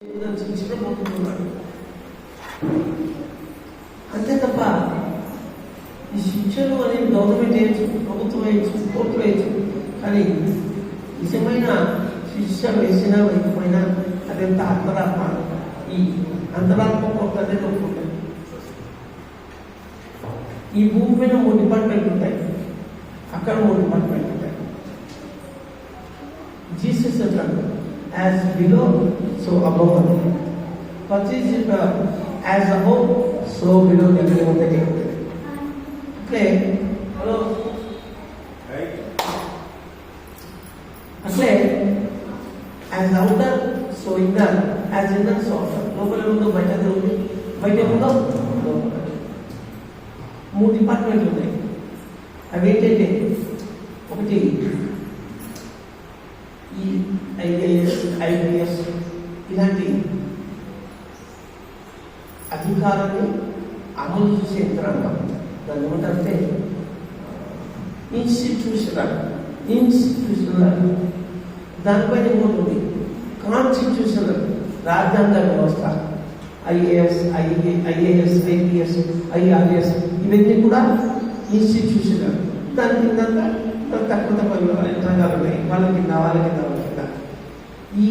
శిక్షించబోతున్నాడు. అంతే తప్ప ఈ శిక్షలు అనేది గవర్నమెంట్ వేయచ్చు, ప్రభుత్వం వేయచ్చు, కోర్టు వేయచ్చు. కానీ నిజమైన శిక్ష వేసినా వేయకపోయినా అదంత అంతరాత్మ. ఈ అంతరాత్మ కోర్టు అనేది ఒప్పుకుంటాయి. ఈ భూమి మీద 3 డిపార్ట్మెంట్లు ఉంటాయి, అక్కడ 3 డిపార్ట్మెంట్లు ఉంటాయి. జీసస్ అంటాడు యాజ్ బిలో సో అబౌవ్ అని. Purchase as above so below దగ్గర ఉంటుంది. అట్లే హలో అట్లే as outer so inner, as inner so outer. లోపల ఉందో బయట ఉంది, బయట ఉందో లోపల. 3 డిపార్ట్మెంట్లు ఉన్నాయి. అవి ఏంటంటే, ఒకటి ఈ ఐఏఎస్, ఐపీఎస్ ఇలాంటి అధికారాన్ని అమలు చేసే యంత్రాంగం. దాన్ని ఏమంటారంటే ఇన్స్టిట్యూషనల్. దానిపైన ఏమవుతుంది కాన్స్టిట్యూషనల్, రాజ్యాంగ వ్యవస్థ. ఐఏఎస్, ఐఏఎస్, ఐపీఎస్, ఐఆర్ఎస్ ఇవన్నీ కూడా ఇన్స్టిట్యూషనల్. దాని కింద తక్కువ యంత్రాంగాలు ఉన్నాయి. వాళ్ళ కింద ఈ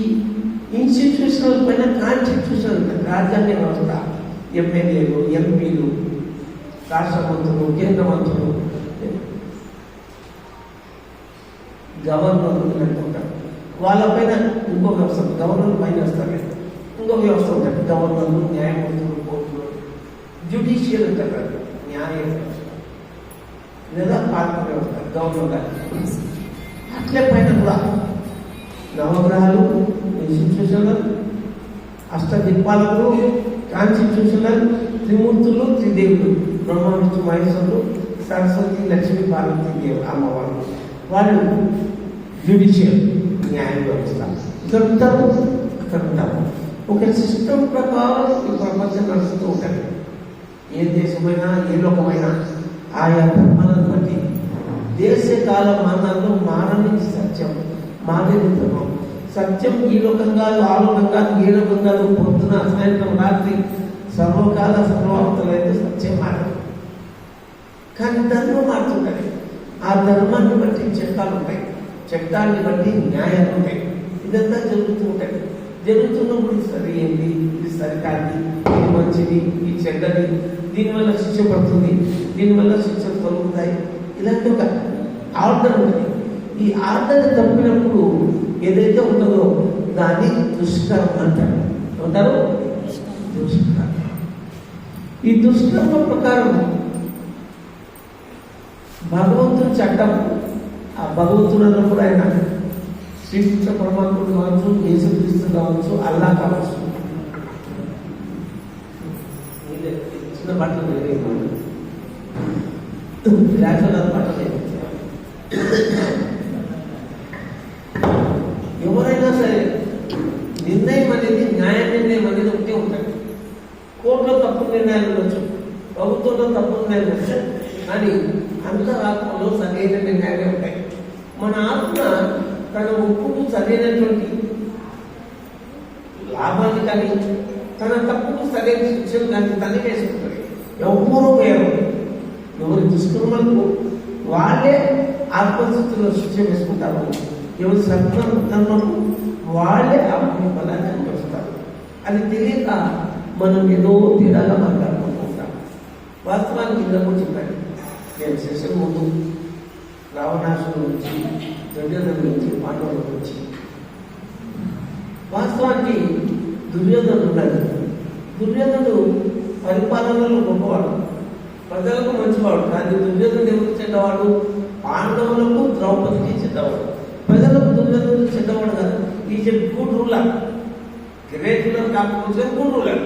ఇన్స్టిట్యూషనల్ పైన కాన్స్టిట్యూషనల్ రాజ్యాంగ వ్యవస్థ. ఎమ్మెల్యేలు, ఎంపీలు, రాష్ట్ర మంత్రులు, కేంద్ర మంత్రులు, గవర్నర్లు అనుకుంటారు. వాళ్ళపైన ఇంకో వ్యవస్థ, గవర్నర్ పైన వస్తారు. ఇంకో వ్యవస్థ ఉంటుంది, గవర్నర్లు, న్యాయమూర్తులు, కోర్టులు, జ్యుడిషియల్ అంటారు, న్యాయ వ్యవస్థ లేదా పాలక వ్యవస్థ, గవర్నర్. అట్లే పైన కూడా నవగ్రహాలు ఇన్స్టిట్యూషనల్, అష్టదిక్పాలకులు కాన్స్టిట్యూషనల్, త్రిమూర్తులు, త్రిదేవులు, బ్రహ్మ, విష్ణు, మహేశ్వరులు, సరస్వతి, లక్ష్మీ, పార్వతీ దేవి అమ్మవారు. వాళ్ళు జ్యుడిషియల్, న్యాయ వ్యవస్థ. ఇక్కడ ఉంటారు, అక్కడ ఉంటారు. ఒక సిస్టమ్ ప్రకారం ఈ ప్రపంచం నడుస్తూ ఉంటుంది. ఏ దేశమైనా, ఏ లోకమైనా ఆయా ధర్మాలను బట్టి దేశకాల మానాల్లో మారని సత్యం, మారేది ధర్మం. సత్యం ఈ లోకంగా, ఆ లోకంగా, ఏ లోకంగా పొద్దున, సాయంత్రం, రాత్రి, సర్వకాల సర్వావతలైతే సత్యం మారదు. కానీ ధర్మం మారుతుంటుంది. ఆ ధర్మాన్ని బట్టి చట్టాలు ఉంటాయి, చట్టాన్ని బట్టి న్యాయాలు ఉంటాయి. ఇదంతా జరుగుతూ ఉంటుంది. జరుగుతున్నప్పుడు సరి ఏంటి, ఇది సరికాది, ఇది మంచిది, ఇది చెడ్డది, దీనివల్ల శిక్ష పడుతుంది, దీనివల్ల శిక్షలు తొలుగుతాయి. ఇలాంటి ఒక ఆర్డర్ ఉంటుంది. ఈ ఆర్డర్ తప్పినప్పుడు ఏదైతే ఉంటుందో దాన్ని దుష్కర్మ అంటారు. ఏమంటారు? దుష్కర్మ. ఈ దుష్కర్మ ప్రకారం భగవంతుని చట్టం, ఆ భగవంతుడు అన్నప్పుడు ఆయన శ్రీకృష్ణ పరమాత్ముడు కావచ్చు, యేసుక్రీస్తు కావచ్చు, అల్లా కావచ్చు. చిన్న బట్టలు వేరే బట్టలు ఎవరైనా సరే నిర్ణయం అనేది, న్యాయ నిర్ణయం అనేది ఒకటే ఉంటుంది. కోర్టులో తప్పు నిర్ణయాలు ఉండొచ్చు, ప్రభుత్వంలో తప్పు నిర్ణయాలు ఉండొచ్చు, కానీ అంతరాత్మలో సరైన నిర్ణయాలే ఉంటాయి. మన ఆత్మ తన ఒప్పుకు సరైనటువంటి లాభాన్ని కానీ, తన తప్పుకు సరైన శిక్షను కానీ తనే వేసుకుంటుంది. ఎవరో ఎవరి దుష్కర్మలకు వాళ్ళే ఆత్మస్థితిలో శిక్ష వేసుకుంటారు. ఎవరి సత్కర్మకు వాళ్ళే ఆత్మ బలాన్ని అనుభవిస్తారు. అది తెలియక మనం ఏదో తేడాగా మాట్లాడుకుంటూ ఉంటాం. వాస్తవానికి ఇందులో చెప్పాను నేను సెషన్ ముందు, రావణాసుడు నుంచి, దుర్యోధను నుంచి, పాండవుల నుంచి. వాస్తవానికి దుర్యోధనుడు ఉన్నాడు. దుర్యోధనుడు పరిపాలనలో గొప్పవాడు, ప్రజలకు మంచివాడు. కానీ దుర్యోధనుడు ఎవరికి చెడ్డవాడు? పాండవులకు, ద్రౌపదికి చెడ్డవాడు. ప్రజలకు దుర్యోధనుడు చెడ్డవాడు కాదు. Is a good ruler. Great ruler కాకపోతే గుడ్ రూలర్.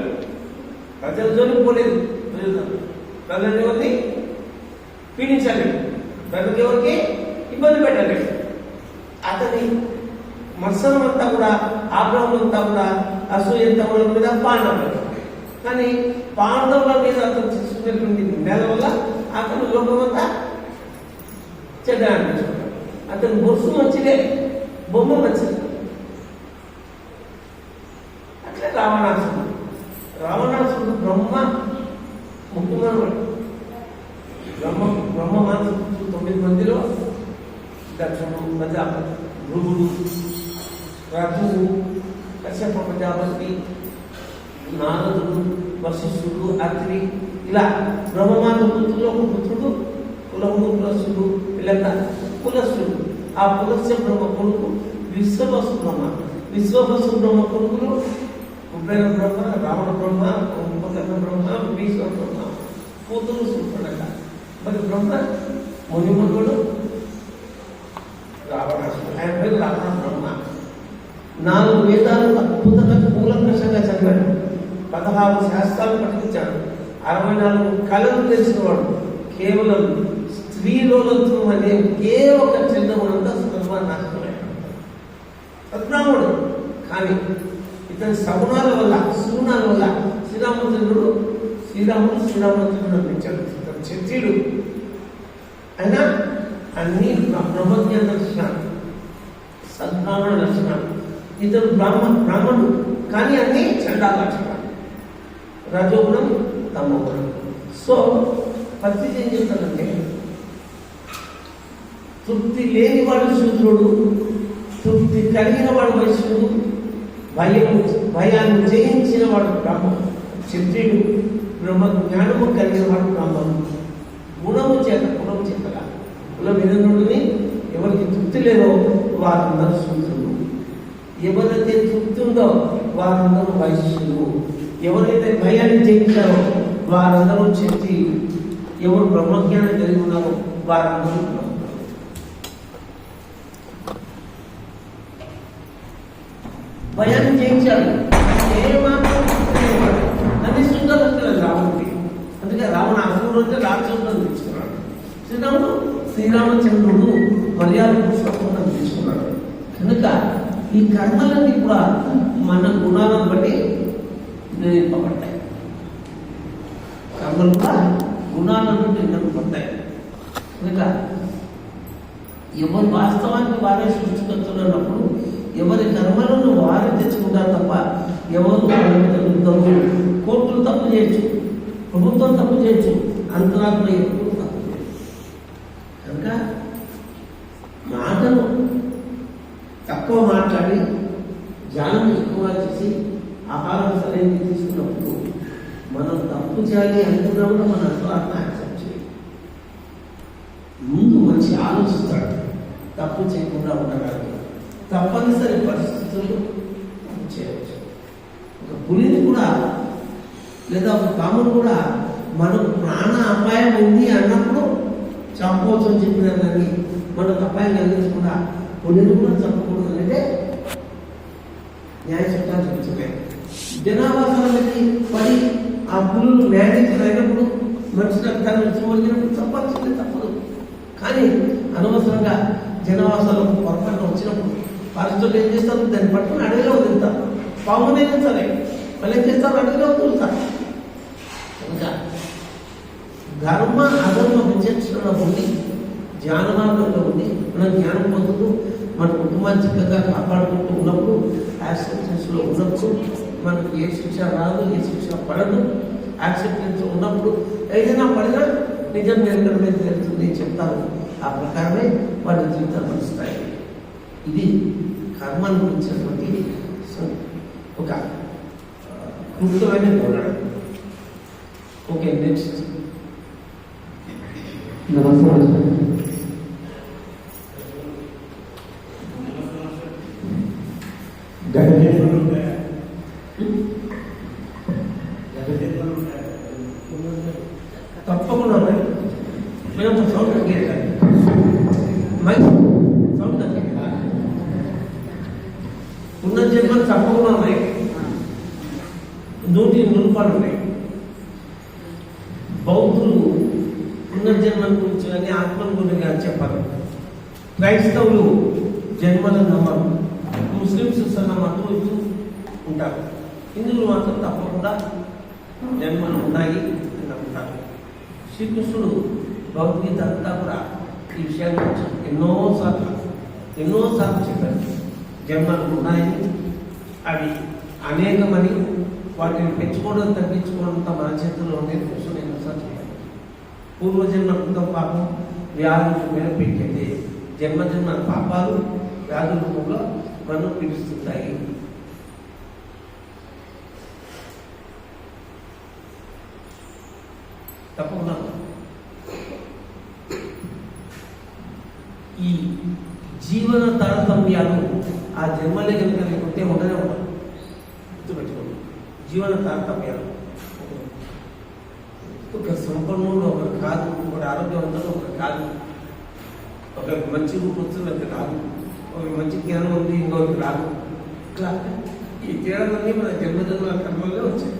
ప్రజల జోలికి పోలేదు దుర్యోధనుడు. ప్రజలు ఎవరిని పీడించలేదు, ప్రజలకు ఎవరికి ఇబ్బంది పెట్టలేదు. అతని మత్సరం అంతా కూడా, ఆగ్రహం అంతా కూడా, అసూయంతా కూడా మీద పాండవులు. కానీ పాండవుల మీద అతను తీసుకునేటువంటి నిర్ణయాల వల్ల అతను లోకమంతా చెడ్డ అనిపించుకుంటాడు. అతను బొస్సు మంచిదే, బొమ్మ మంచిది. అట్లా రావణాసురుడు. రావణాసురుడు బ్రహ్మ ముఖ్యమైన బ్రహ్మ మనసు 9 మందిలో దక్షుడు, ప్రజాపతి, భృగుడు, రఘువు, కశ్యప ప్రజాపతి, నారదుడు, వశిష్ఠుడు, అత్రి, ఇలా బ్రహ్మమాత పుత్రులు ఒక పుత్రుడు కులముడు, పులస్సుడు, వీళ్ళంతా పులస్సుడు. ఆ పులస్య బ్రహ్మ కొడుకు విశ్వవసు బ్రహ్మ. విశ్వవసు బ్రహ్మ కొడుకులు ఉగ్రైన బ్రహ్మ, రావణ బ్రహ్మ, ఉపకరణ బ్రహ్మ, భీష్మ బ్రహ్మ, కూతురు సుపర్ణక. మరి బ్రహ్మ మునిమునుడు రావణాసుడు, ఆయన పేరు రావణ బ్రహ్మ. 4 వేదాలు అద్భుతంగా కూలంకషంగా చదివాడు, 16 శాస్త్రాలు పఠించాడు, 64 కళలు తెలిసినవాడు. కేవలం స్త్రీలోలత్వం అనే ఒకే ఒక చిన్నమునంతా సుఖర్మాన్ని నాశనమయ్యాడు. సద్బ్రాహ్మణుడు, కానీ ఇతని సగుణాల వల్ల, సుగుణాల వల్ల శ్రీరామచంద్రుడు అనిపించాడు. క్షత్రియుడు అయినా అన్ని బ్రహ్మజ్ఞాన లక్షణాలు, సద్బ్రాహ్మణ లక్షణాలు. ఇతడు బ్రాహ్మణుడు, కానీ అన్ని చండాల లక్షణాలు, రజోగుణం, తమోగుణం. సో పరిస్థితి ఏం చెప్తానంటే, తృప్తి లేనివాడు శూద్రుడు, తృప్తి కలిగిన వాడు వైశ్యుడు, భయాన్ని జయించిన వాడు క్షత్రియుడు, బ్రహ్మ జ్ఞానము కలిగిన వాడు బ్రాహ్మణుడు. గుణము చేతగా కుల విననుడిని ఎవరికి తృప్తి లేదో వారందరూ శూద్రులు, ఎవరైతే తృప్తి ఉందో వారందరూ వైశ్యులు, ఎవరైతే భయాన్ని జయించారో వారందరూ క్షత్రియులు, ఎవరు బ్రహ్మజ్ఞానం కలిగి ఉన్నారో వారందరూ భయాన్ని జయించాలి. అన్ని సుందరస్తులు రాముడికి. అందుకే రావణ అసురుడు అంటే రాక్షసుడు తీసుకున్నాడు. శ్రీరామచంద్రుడు మర్యాద పురుషోత్తం తీసుకున్నాడు. కనుక ఈ కర్మలన్నీ కూడా మన గుణాలను బట్టి నిర్ణయింపబడ్డాయి. కర్మలు కూడా గుణాలను నిర్ణయింపబడ్డాయి. కనుక ఎవరు వాస్తవానికి వారే సృష్టిస్తున్నప్పుడు ఎవరి కర్మలను వారే తెచ్చుకుంటారు తప్ప ఎవరు కోర్టులు తప్పు చేయొచ్చు, ప్రభుత్వం తప్పు చేయొచ్చు, అంతరాత్మ ఎప్పుడు తప్పు చేయొచ్చు. కనుక మాటను తక్కువ మాట్లాడి జ్ఞానం ఎక్కువ చేసి ఆహారం సరైనది తీసుకున్నప్పుడు మనం తప్పు చేయాలి అనుకున్నా కూడా మన అంతరాత్మ యాక్సెప్ట్ చేయాలి. ముందు మంచి ఆలోచిస్తాడు తప్పు చేయకుండా ఉండడానికి. తప్పనిసరి పరిస్థితులు చేయవచ్చు. ఒక పులిని కూడా లేదా ఒక పామును కూడా మనకు ప్రాణ అపాయం ఉంది అన్నప్పుడు చంపవచ్చు అని చెప్పినా కానీ మనకు అపాయం కలిగించకుండా పులిని కూడా చంపకూడదు అంటే న్యాయ చట్టాలు చెప్తున్నాయి. జనాభా సరళకి పడి ఆ పులులు మేనేజ్ అయినప్పుడు మనుషులకు తన వచ్చినప్పుడు చంపాల్సిందే తప్పదు. కానీ అనవసరంగా జనావాసాలకు పొరపాటు వచ్చినప్పుడు పరిస్థితులు ఏం చేస్తారు, దాన్ని పట్టుకుని అడవిలో వదులుతారు. పామునైనా సరే వాళ్ళు ఏం చేస్తారు, అడవిలో వదులుతారు. కనుక ధర్మ అధర్మ విచక్షణలో ఉండి జ్ఞాన మార్గంలో ఉండి మనం జ్ఞానం పొందుతూ మన కుటుంబాన్ని చక్కగా కాపాడుకుంటూ ఉన్నప్పుడు యాక్సెప్టెన్స్లో ఉన్నప్పుడు మనకు ఏ శిక్ష రాదు, ఏ శిక్ష పడదు. యాక్సెప్టెన్స్ ఉన్నప్పుడు ఏదైనా పడినా నిజం నిరంతరమే తెలుస్తుంది చెప్తారు. ఆ ప్రకారమే వాళ్ళ జీవితాలు నడుస్తాయి. ఇది కర్మను గురించినటువంటి ఒక క్లుప్తమైన వివరణ. Okay, next. నమస్కారం. తప్పకుండా మేము సౌండ్ తగ్గేది సౌండ్ తగ్గేది ఉన్న జన్మలు తప్పకుండా ఉన్నాయి. 100 రూపాయలు ఉన్నాయి. బౌద్ధులు పునర్జన్మల గురించి కానీ ఆత్మల గురించి కానీ చెప్పారు. క్రైస్తవులు జన్మలను నమ్మరు. ముస్లిమ్స్ నమ్మటం ఇస్తూ ఉంటారు. హిందువులు మాత్రం తప్పకుండా జన్మలు ఉన్నాయి అని నమ్ముతారు. శ్రీకృష్ణుడు భగవద్గీత అంతా కూడా ఈ విషయాన్ని గురించి ఎన్నోసార్లు చెప్పారు. జన్మలు ఉన్నాయి, అవి అనేకమని వాటిని పెంచుకోవడం తగ్గించుకోవడంతో మన చేతుల్లో ఉండే కోసం నేను చేయాలి. పూర్వజన్మ కృత పాపం వ్యాధులు మెరపెట్టేది. జన్మజన్మ పాపాలు వ్యాధుల రూపంలో మనం పీడిస్తుంటాయి. తప్పకుండా ఈ జీవన తారతమ్యాలు ఆ జన్మలే కనుక లేకుంటే ఉండనే ఉండవు. గుర్తుపెట్టుకోండి, జీవన తారతమ్యాలు. ఒక సంపన్నుడు ఒకరు కాదు, ఒకటి ఆరోగ్యవంతుడు ఒకరు కాదు, ఒకరికి మంచి రూపొస్తుంది ఒకరికి రాదు, ఒకరికి మంచి జ్ఞానం ఉంది ఇంకొకరికి రాదు. ఇట్లా ఈ తేడాలన్నీ మన జన్మజన్మ కర్మల్లో వచ్చాయి.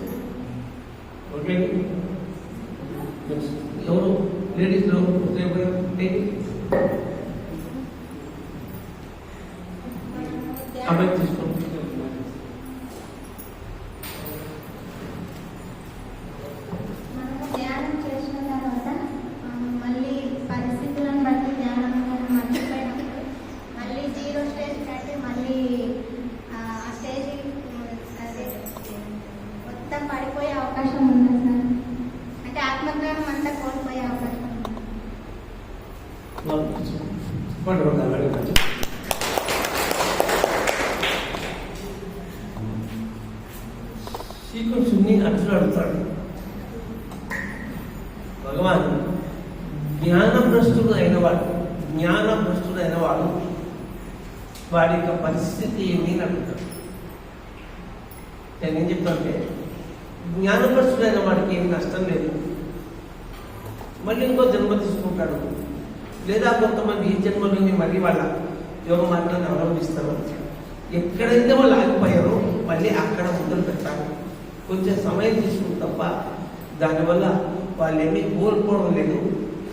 ఓకే, ఎవరు లేడీస్ లో అమ్మాయి తీసుకోండి. ధ్యానం చేసిన తర్వాత మళ్ళీ పరిస్థితులను బట్టి ధ్యానం మర్చిపోయినప్పుడు మళ్ళీ 0 స్టేజ్ కట్టి మళ్ళీ ఆ స్టేజ్ అదే మొత్తం పడిపోయే అవకాశం ఉంది సార్. అంటే ఆత్మజ్ఞానం అంతా కోల్పోయే అవకాశం ఉంది. శ్రీకృష్ణుని అర్జునుడు అడుగుతాడు, భగవాన్ జ్ఞానభ్రష్టుడు అయిన వాడు వాడి యొక్క పరిస్థితి ఏమి అని అడుగుతాడు. నేనేం చెప్తానంటే, జ్ఞానభ్రష్టుడైన వాడికి ఏమి నష్టం లేదు, మళ్ళీ ఇంకో జన్మ తీసుకుంటాడు. లేదా కొంతమంది ఈ జన్మలోని మళ్ళీ వాళ్ళ యోగ మార్గాన్ని అవలంబిస్తారు. ఎక్కడైతే వాళ్ళు ఆగిపోయారో మళ్ళీ అక్కడ మొదలు పెట్టారు. కొంచెం సమయం తీసుకుని తప్ప దానివల్ల వాళ్ళు ఏమీ కోల్పోవడం లేదు,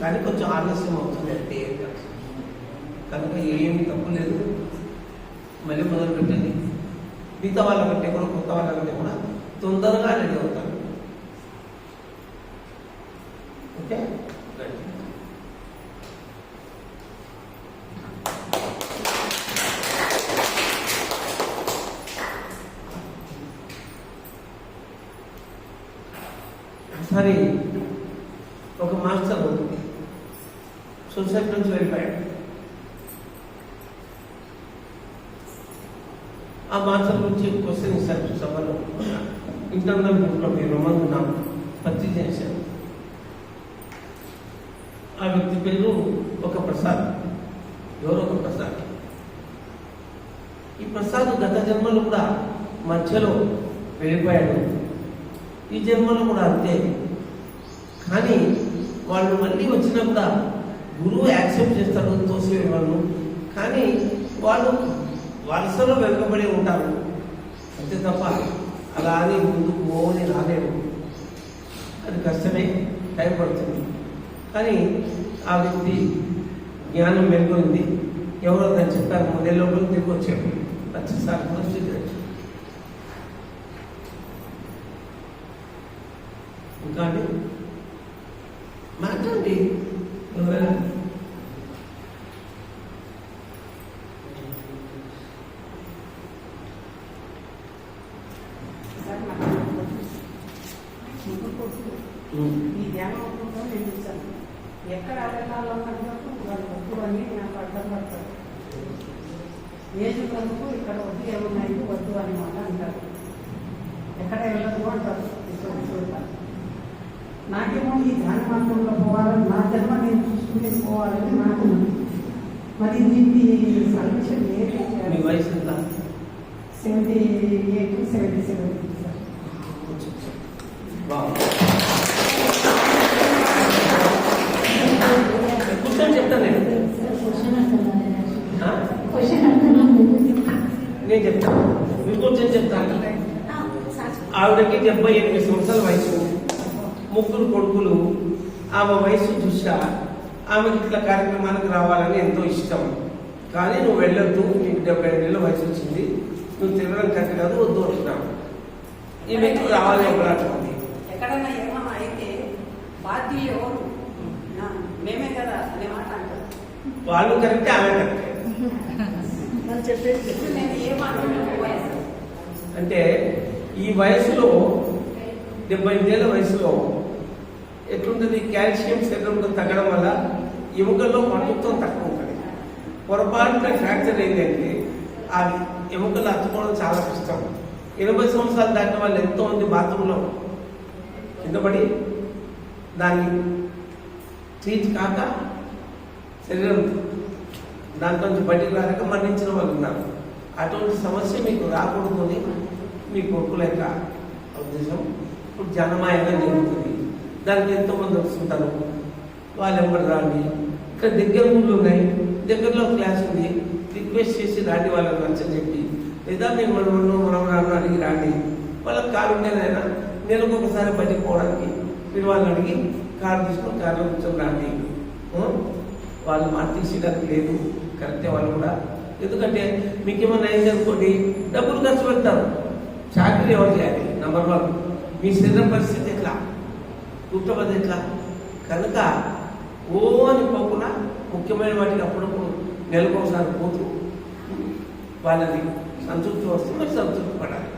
కానీ కొంచెం ఆలస్యం అవుతుంది అంటే. కనుక ఏమీ తప్పు లేదు, మళ్ళీ మొదలు పెట్టండి. మిగతా వాళ్ళకంటే కూడా కొత్త వాళ్ళకంటే కూడా తొందరగా రెడీ అవుతారు. ఓకే, ఒకసారి ఒక మాస్టర్ సొసైటీ నుంచి వెళ్ళిపోయాడు. ఆ మాస్టర్ గురించి క్వశ్చన్ ఇస్తారు సభలో. ఇంటర్నల్ గ్రూప్లో మీరు రమ్మనుకున్నాం, పత్తి చేశాను. ఆ వ్యక్తి పేరు ఒక ప్రసాద్, ఎవరో ఒక ప్రసాద్. ఈ ప్రసాద్ గత జన్మలో కూడా మధ్యలో వెళ్ళిపోయాడు, ఈ జన్మలో కూడా అంతే. కానీ వాళ్ళు మళ్ళీ వచ్చినా కూడా గురువు యాక్సెప్ట్ చేస్తాడు తోసివేయవాళ్ళు, కానీ వాళ్ళు వరుసలో వెనుకబడి ఉంటారు అంతే తప్ప అలా అని ముందుకు పోని రాలేరు. అది కష్టమే, టైం పడుతుంది. కానీ ఆ వ్యక్తి జ్ఞానం మెరుగుంది. ఎవరో దాన్ని చెప్పారు, 3 నెలల లోపల తిరిగి వచ్చాడు. వచ్చేసారి కూడా స్వీకరించాడు. ఇంకా అండి మాట్లాడండి, ఎవరైనా ఈ ధ్యానం నేను చూసాను. ఎక్కడ అడగాలో అన్నప్పుడు వాళ్ళు వద్దు అని నాకు అర్థం పడతారు. ఏజ్ ప్రభుకు ఇక్కడ వద్దు ఏమున్నాయి వద్దు అని మాట అంటారు. ఎక్కడ వెళ్ళదు అంటారు. చూడతారు. నాకేమో ఈ ధ్యాన మార్గంలో పోవాలని, నా జన్మ నేను చూసుకుని పోవాలని నాకు ఉంది. మరి దీనికి సొల్యూషన్ మీ వయసు ఎంత? 78, 77 సార్. కూర్చొని చెప్తాను నేను చెప్తాను, మీరు కూర్చొని చెప్తాను. ఆవిడకి 78 సంవత్సరాల వయసు, 3 కొడుకులు. ఆమె వయసు చూసా ఆమెకి ఇట్లా కార్యక్రమానికి రావాలని ఎంతో ఇష్టం. కానీ నువ్వు వెళ్ళొద్దు, నీకు 75 ఏళ్ళ వయసు వచ్చింది, నువ్వు తిరగడం కరెక్ట్ కాదు, వద్దు అంటున్నావు. ఈ వ్యక్తి రావాలి ఎక్కడంటుంది. ఎక్కడైనా ఏమన్నా అయితే బాధ్యులు ఎవరు? మేమే కదా అనే మాట అంటారు. వాళ్ళు కరెక్టే, ఆమె కరెక్టే. చెప్పేసి నేను ఏం మాట్లాడలేదు. అంటే ఈ వయసులో 75 ఏళ్ళ వయసులో ఎట్లుంటుంది, కాల్షియం శరీరంలో తగ్గడం వల్ల ఎముకల్లో పటుత్వం తక్కువ ఉంటుంది. పొరపాటున ఫ్రాక్చర్ ఏంటంటే ఆ ఎముకలు అతుకోవడం చాలా కష్టం. 80 సంవత్సరాలు దాటిన వాళ్ళు ఎంతో మంది బాత్రూంలో కింద పడి దాన్ని ట్రీట్ కాక శరీరం దాంట్లో నుంచి బయటకు రాక మరణించిన వాళ్ళు ఉన్నారు. అటువంటి సమస్య మీకు రాకూడదు అని మీ కొడుకుల యొక్క ఉద్దేశం. ఇప్పుడు జనమాయంగా జరుగుతుంది. దానికి ఎంతోమంది వస్తుంటారు, వాళ్ళు ఎవరు రాండి. ఇక్కడ దగ్గర ఊళ్ళు ఉన్నాయి, దగ్గరలో క్లాస్ ఉంది, రిక్వెస్ట్ చేసి రాండి వాళ్ళకి నచ్చని చెప్పి, లేదా మేము మనం అడిగి రాండి. వాళ్ళకి కారు ఉండేదైనా నెలకు ఒకసారి బయటకు పోవడానికి మీరు వాళ్ళని అడిగి కారు తీసుకొని కారులో కూర్చొని రాండి. వాళ్ళు మాట తీసేయడానికి లేదు, కరెక్టే వాళ్ళు కూడా. ఎందుకంటే మీకు ఏమన్నా అయింది అనుకోండి, డబ్బులు ఖర్చు పెడతారు. చాకరీ ఎవరు చేయాలి? నంబర్ 1. మీ శరీర పరిస్థితి ఎట్లా, కుటుంబం ఎట్లా? కనుక ఓ అని పోకుండా ముఖ్యమైన వాటికి అప్పుడప్పుడు నెలకు ఒకసారి పోతూ వాళ్ళని సంతృప్తి వస్తే మరి సంతృప్తి పడాలి.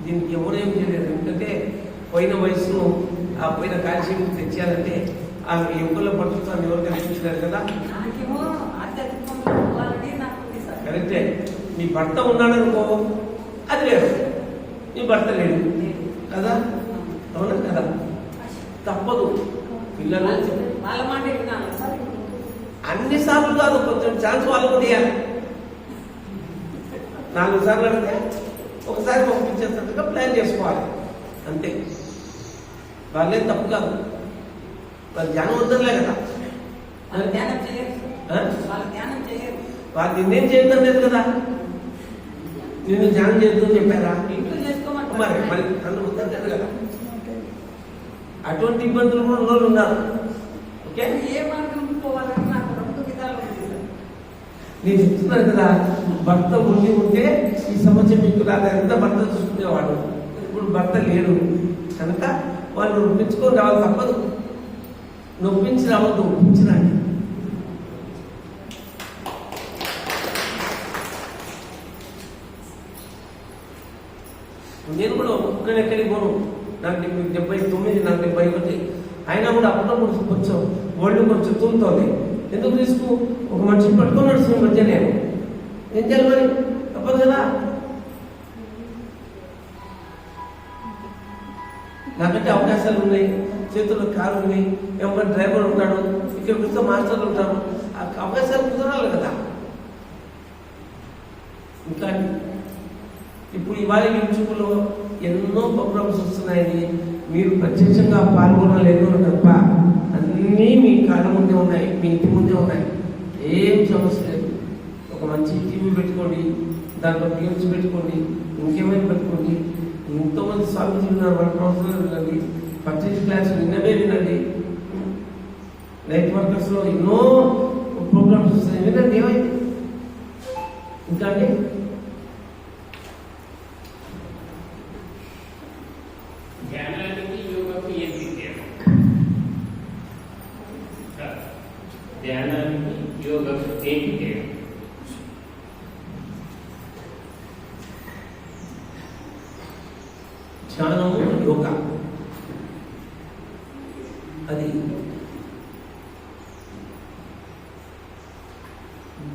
దీనికి ఎవరేం చేయలేదు. ఎందుకంటే పోయిన వయసును ఆ పోయిన కాల్షియం తెచ్చేయాలంటే ఆమె ఎముకల్లో పడుతుందని ఎవరు కనిపించలేరు కదా. కరెక్టే. మీ భర్త ఉన్నాడనుకో అది లేదు, నీ భర్త లేడు కదా, అవునా కదా, తప్పదు. పిల్లలు అన్నిసార్లు కాదు, కొంచెం ఛాన్స్ వాళ్ళకు తీయాలి. 4 సార్లు అడిగితే ఒకసారి పంపించేటట్టుగా ప్లాన్ చేసుకోవాలి అంతే. వాళ్ళేం తప్పు కాదు, వాళ్ళ ధ్యానం వద్దలే కదా. వాళ్ళు నిన్నేం చేయడం లేదు కదా, నిన్ను ధ్యానం చేద్దాం చెప్పారా? మరి మరి నన్ను వద్దలేదు కదా. అటువంటి ఇబ్బందులు కూడా రోజులు ఉన్నారు. ఓకే, ఏ మార్గం పోవాలని నాకు 2 విధాలు ఉంది. నేను చెప్తున్నాను కదా, భర్త ఉంటే ఈ సమస్య మీకు రాదు. ఎంత భర్త చూసుకునేవాడు, ఇప్పుడు భర్త లేడు కనుక వాళ్ళు నొప్పించుకొని రావాలి. తప్పదు, నొప్పించి రావద్దు, ఒప్పించినాడు. నేను కూడా ఒక్కని ఎక్కడికి పోను. నాకు 79, నాకు 71 అయినా కూడా అప్పుడప్పుడు కొంచెం ఒళ్ళు కొంచెం తూలుతోంది. ఎందుకు తీసుకు ఒక మనిషిని పట్టుకొని నడుస్తుంది మధ్య. నేను ఏం చేయాలి మరి, తప్పదు కదా. నాకంటే అవకాశాలు ఉన్నాయి, చేతుల్లో కారు ఉన్నాయి, ఎవరి డ్రైవర్ ఉంటాడు, ఇక్కడికి వస్తే మాస్టర్లు ఉంటారు. ఆ అవకాశాలు కుదరాలి కదా. ఇంకా ఇప్పుడు ఇవాళ యూట్యూబ్లో ఎన్నో ప్రోగ్రామ్స్ వస్తున్నాయని మీరు ప్రత్యక్షంగా పాల్గొనలేదు తప్ప అన్నీ మీ కాళ్ళ ముందే ఉన్నాయి, మీ ఇంటి ముందే ఉన్నాయి. ఏం సమస్య లేదు. ఒక మంచి టీవీ పెట్టుకోండి, దాంట్లో గేమ్స్ పెట్టుకోండి, ఇంకేమైనా పెట్టుకోండి. ఎంతోమంది స్వామిజీ ఉన్నారు, వాళ్ళ ప్రొఫెసర్లు వినండి, పర్చేజ్ క్లాస్ విన్నవే వినండి. లైట్ వర్కర్స్లో ఎన్నో ప్రోగ్రామ్స్ వస్తాయి, వినండి. ఏమైంది ఇంకా అండి? ధ్యానానికి యోగకు ఏం తేడా? ధ్యానానికి యోగకు ఏంటి తేడా? ధ్యానము యోగ అది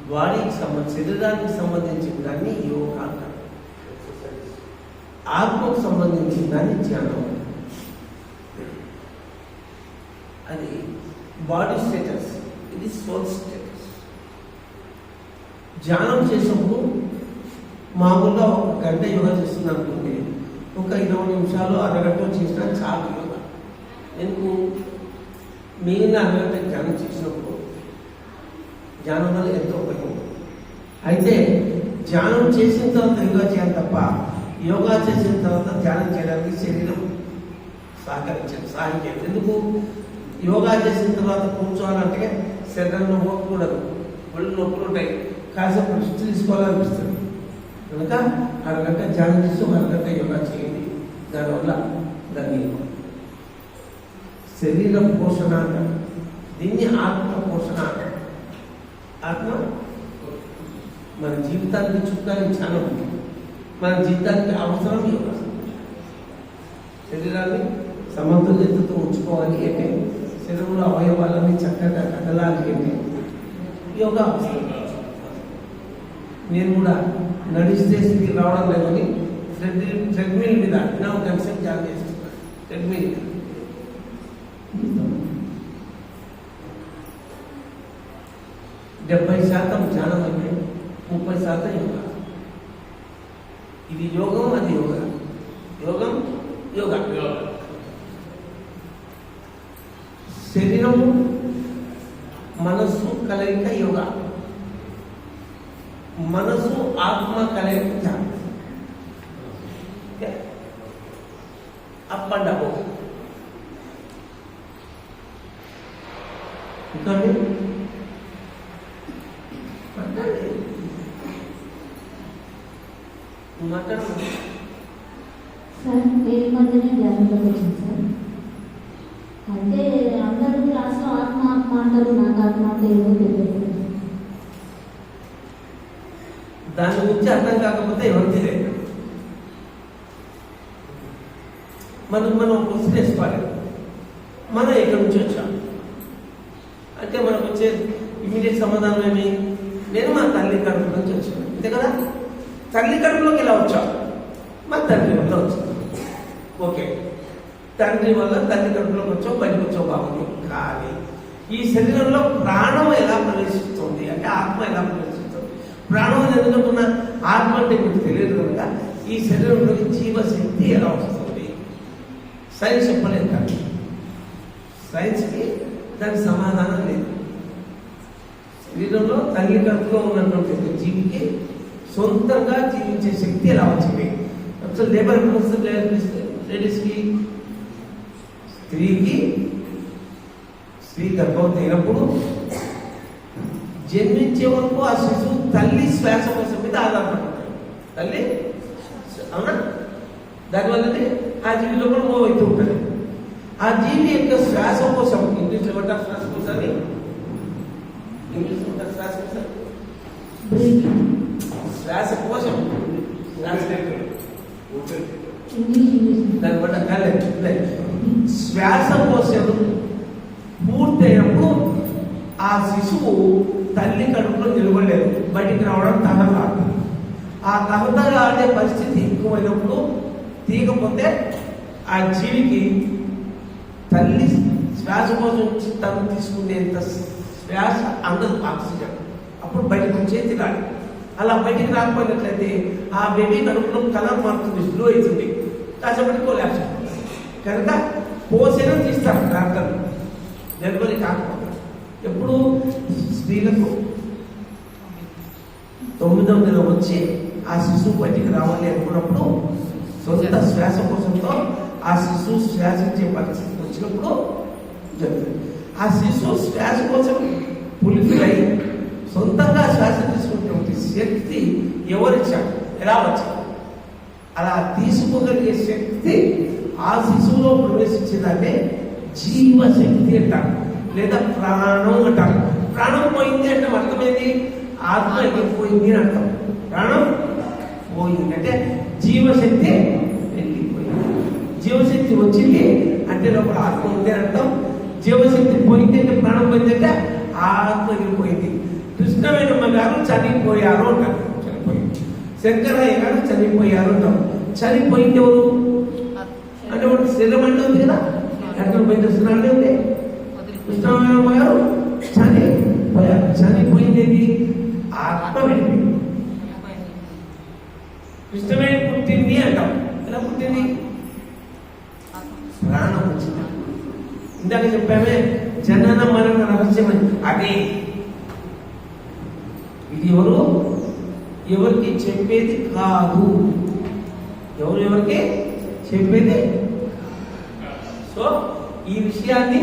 బాడీకి శరీరానికి సంబంధించిన దాన్ని యోగా అంటారు. ఆత్మకు సంబంధించిన దాన్ని ధ్యానం. అది బాడీ స్టేటస్, ఇది సోల్ స్టేటస్. ధ్యానం చేసినప్పుడు మామూలుగా 1 గంట యోగా చేస్తున్నారు అనుకోండి, ఒక 20 నిమిషాలు అరగంట చేసినా చాలు యోగా. ఎందుకు? మిగిలిన అరగంట ధ్యానం చేసినప్పుడు ధ్యానం వల్ల ఎంతో ఉపయోగం. అయితే ధ్యానం చేసిన తర్వాత యోగా చేయాలి తప్ప యోగా చేసిన తర్వాత ధ్యానం చేయడానికి శరీరం సహాయించాలి. ఎందుకు? యోగా చేసిన తర్వాత కూర్చోవాలంటే శరీరంలో నొప్పకూడదు, ఒళ్ళు నొప్పులు ఉంటాయి, కాసేపు రెస్ట్ తీసుకోవాలనిపిస్తుంది. కనుక అరగంట ధ్యానం చేసి 1 గంట యోగా చేయండి. దానివల్ల దాన్ని శరీర పోషణ అంటారు, దీన్ని ఆత్మ పోషణ అంటారు. ఆత్మ మన జీవితానికి చుట్టానికి చాలా ఉంది. మన జీవితానికి అవసరం యోగా. శరీరాన్ని సమతుల్యతతో ఉంచుకోవాలి అంటే, శరీరంలో అవయవాలని చక్కగా కదలాలి అంటే యోగా అవసరం. నేను కూడా నడిస్తే స్థితికి రావడం లేదని ట్రెడ్మిల్ మీద నా కన్సెప్ట్ జాయిన్ చేస్తున్నాను. ట్రెడ్మిల్ 70% ధ్యానం అయితే 30% యోగా. ఇది యోగం, అది యోగా. యోగం యోగా. శరీరం మనస్సు కలయిక యోగా, మనసు ఆత్మ కలయిక ధ్యానం. Up and down. ఇంకా మాట్లాడండి. సార్ నేను ఈ మధ్యనే ధ్యానంలోకి వచ్చాను సార్. అంటే అందరూ క్లాస్లో ఆత్మ ఆత్మ అంటారు, నాకు ఆత్మ అంటే ఏమో తెలియదు. దాని గురించి అర్థం కాకపోతే ఎవరు తెలియదు. మనం క్వశ్చన్ వేసుకోవాలి, మనం ఎక్కడి నుంచి వచ్చాం అంటే మనకు వచ్చే ఇమీడియట్ సమాధానం ఏమి? నేను మా తల్లి కడుపు నుంచి వచ్చాను, అంతే కదా. తల్లి కడుపులోకి ఎలా వచ్చాం? మా తండ్రి వల్ల వచ్చాం. ఓకే, తండ్రి వల్ల తల్లి కడుపులోకి వచ్చావు, బయటకు వచ్చావు, బాగుంది. కానీ ఈ శరీరంలో ప్రాణం ఎలా ప్రవేశిస్తుంది అంటే, ఆత్మ ఎలా ప్రవేశిస్తుంది? ప్రాణం అని ఎందుకంటున్నా, ఆత్మ అంటే మీకు తెలియదు కనుక ఈ శరీరంలోకి జీవశక్తి ఎలా వస్తుంది? సైన్స్ చెప్పలేదు కానీ సైన్స్కి దానికి సమాధానం లేదు. శరీరంలో తల్లి కడుపులో ఉన్నటువంటి జీవికి సొంతంగా జీవించే శక్తి ఎలా వచ్చింది? అసలు లేబర్ లేడీస్కి, స్త్రీ గర్భవతి అయినప్పుడు జన్మించే వరకు ఆ శిశువు తల్లి శ్వాస కోసం మీద ఆధారపడుతుంది. తల్లి అవునా, దానివల్లనే ఆ జీవిలో కూడా మూవ్ అవుతూ ఉంటుంది. ఆ జీవి యొక్క శ్వాస కోసం, ఇంగ్లీష్లో ఏమంటారు శ్వాసకోశాన్ని? ఇంగ్లీష్లో ఉంటారు శ్వాసకోశం, శ్వాసకోశం, దాని బట్ట శ్వాసకోశం పూర్తయినప్పుడు ఆ శిశువు తల్లి కడుపులో నిలబడలేదు, బయటికి రావడం తహతలాడు. ఆ తహతలాడే పరిస్థితి ఎక్కువైనప్పుడు తీయకపోతే ఆ జీవికి తల్లి శ్వాస కోసం తను తీసుకునేంత శ్వాస అందదు, ఆక్సిజన్. అప్పుడు బయటకు వచ్చేది రాదు. అలా బయటికి రాకపోయినట్లయితే ఆ బేబీ కడుపులో కలర్ మారుతుంది, స్లో అవుతుంది, కాసేపటి కొలాప్స్ అవుతుంది. కనుక పోసేనం తీస్తారు డాక్టర్లు, డెలివరీ కాకపోతే. ఎప్పుడు స్త్రీలకు 9వ నెల వచ్చి ఆ శిశువు బయటికి రావాలి అనుకున్నప్పుడు సొంత శ్వాస కోసంతో ఆ శిశువు శ్వాసించే పరిస్థితి వచ్చినప్పుడు జరుగుతుంది. ఆ శిశువు శ్వాస కోసం పులిపిలై సొంతంగా శ్వాస తీసుకునేటువంటి శక్తి ఎవరిచ్చారు, ఎలా వచ్చారు? అలా తీసుకోగలిగే శక్తి ఆ శిశువులో ప్రవేశించిందంటే జీవశక్తి అంటారు, లేదా ప్రాణం అంటారు. ప్రాణం పోయింది అంటే అర్థమైంది, ఆత్మ వెళ్ళిపోయింది అని అర్థం. ప్రాణం పోయింది అంటే జీవశక్తి వెళ్ళిపోయింది. జీవశక్తి వచ్చింది అంటే లోపల ఆత్మ ఉంది అని అర్థం. జీవశక్తి పోయింది అంటే ప్రాణం పోయింది అంటే ఆత్మ వెళ్ళిపోయింది. కృష్ణవేణమ్మ గారు చనిపోయారు అంటారు, చనిపోయింది. శంకరయ్య గారు చనిపోయారు అంటారు. చనిపోయింది ఎవరు అంటే వాడు శరీరం అంటే ఉంది కదా, ఎక్కడ పోయింది వస్తున్నాడే ఉంది. కృష్ణవేణమ్మ గారు చనిపోయారు. చనిపోయింది ఆత్మ వెళ్ళిపోయింది. కృష్ణవేణి పుట్టింది అంటాం, ఎలా పుట్టింది? ప్రాణం వచ్చింది. ఇందాక చెప్పామే జనన మరణ రహస్యమని, అదే. ఇది ఎవరికి చెప్పేది కాదు, ఎవరికి చెప్పేది. సో ఈ విషయాన్ని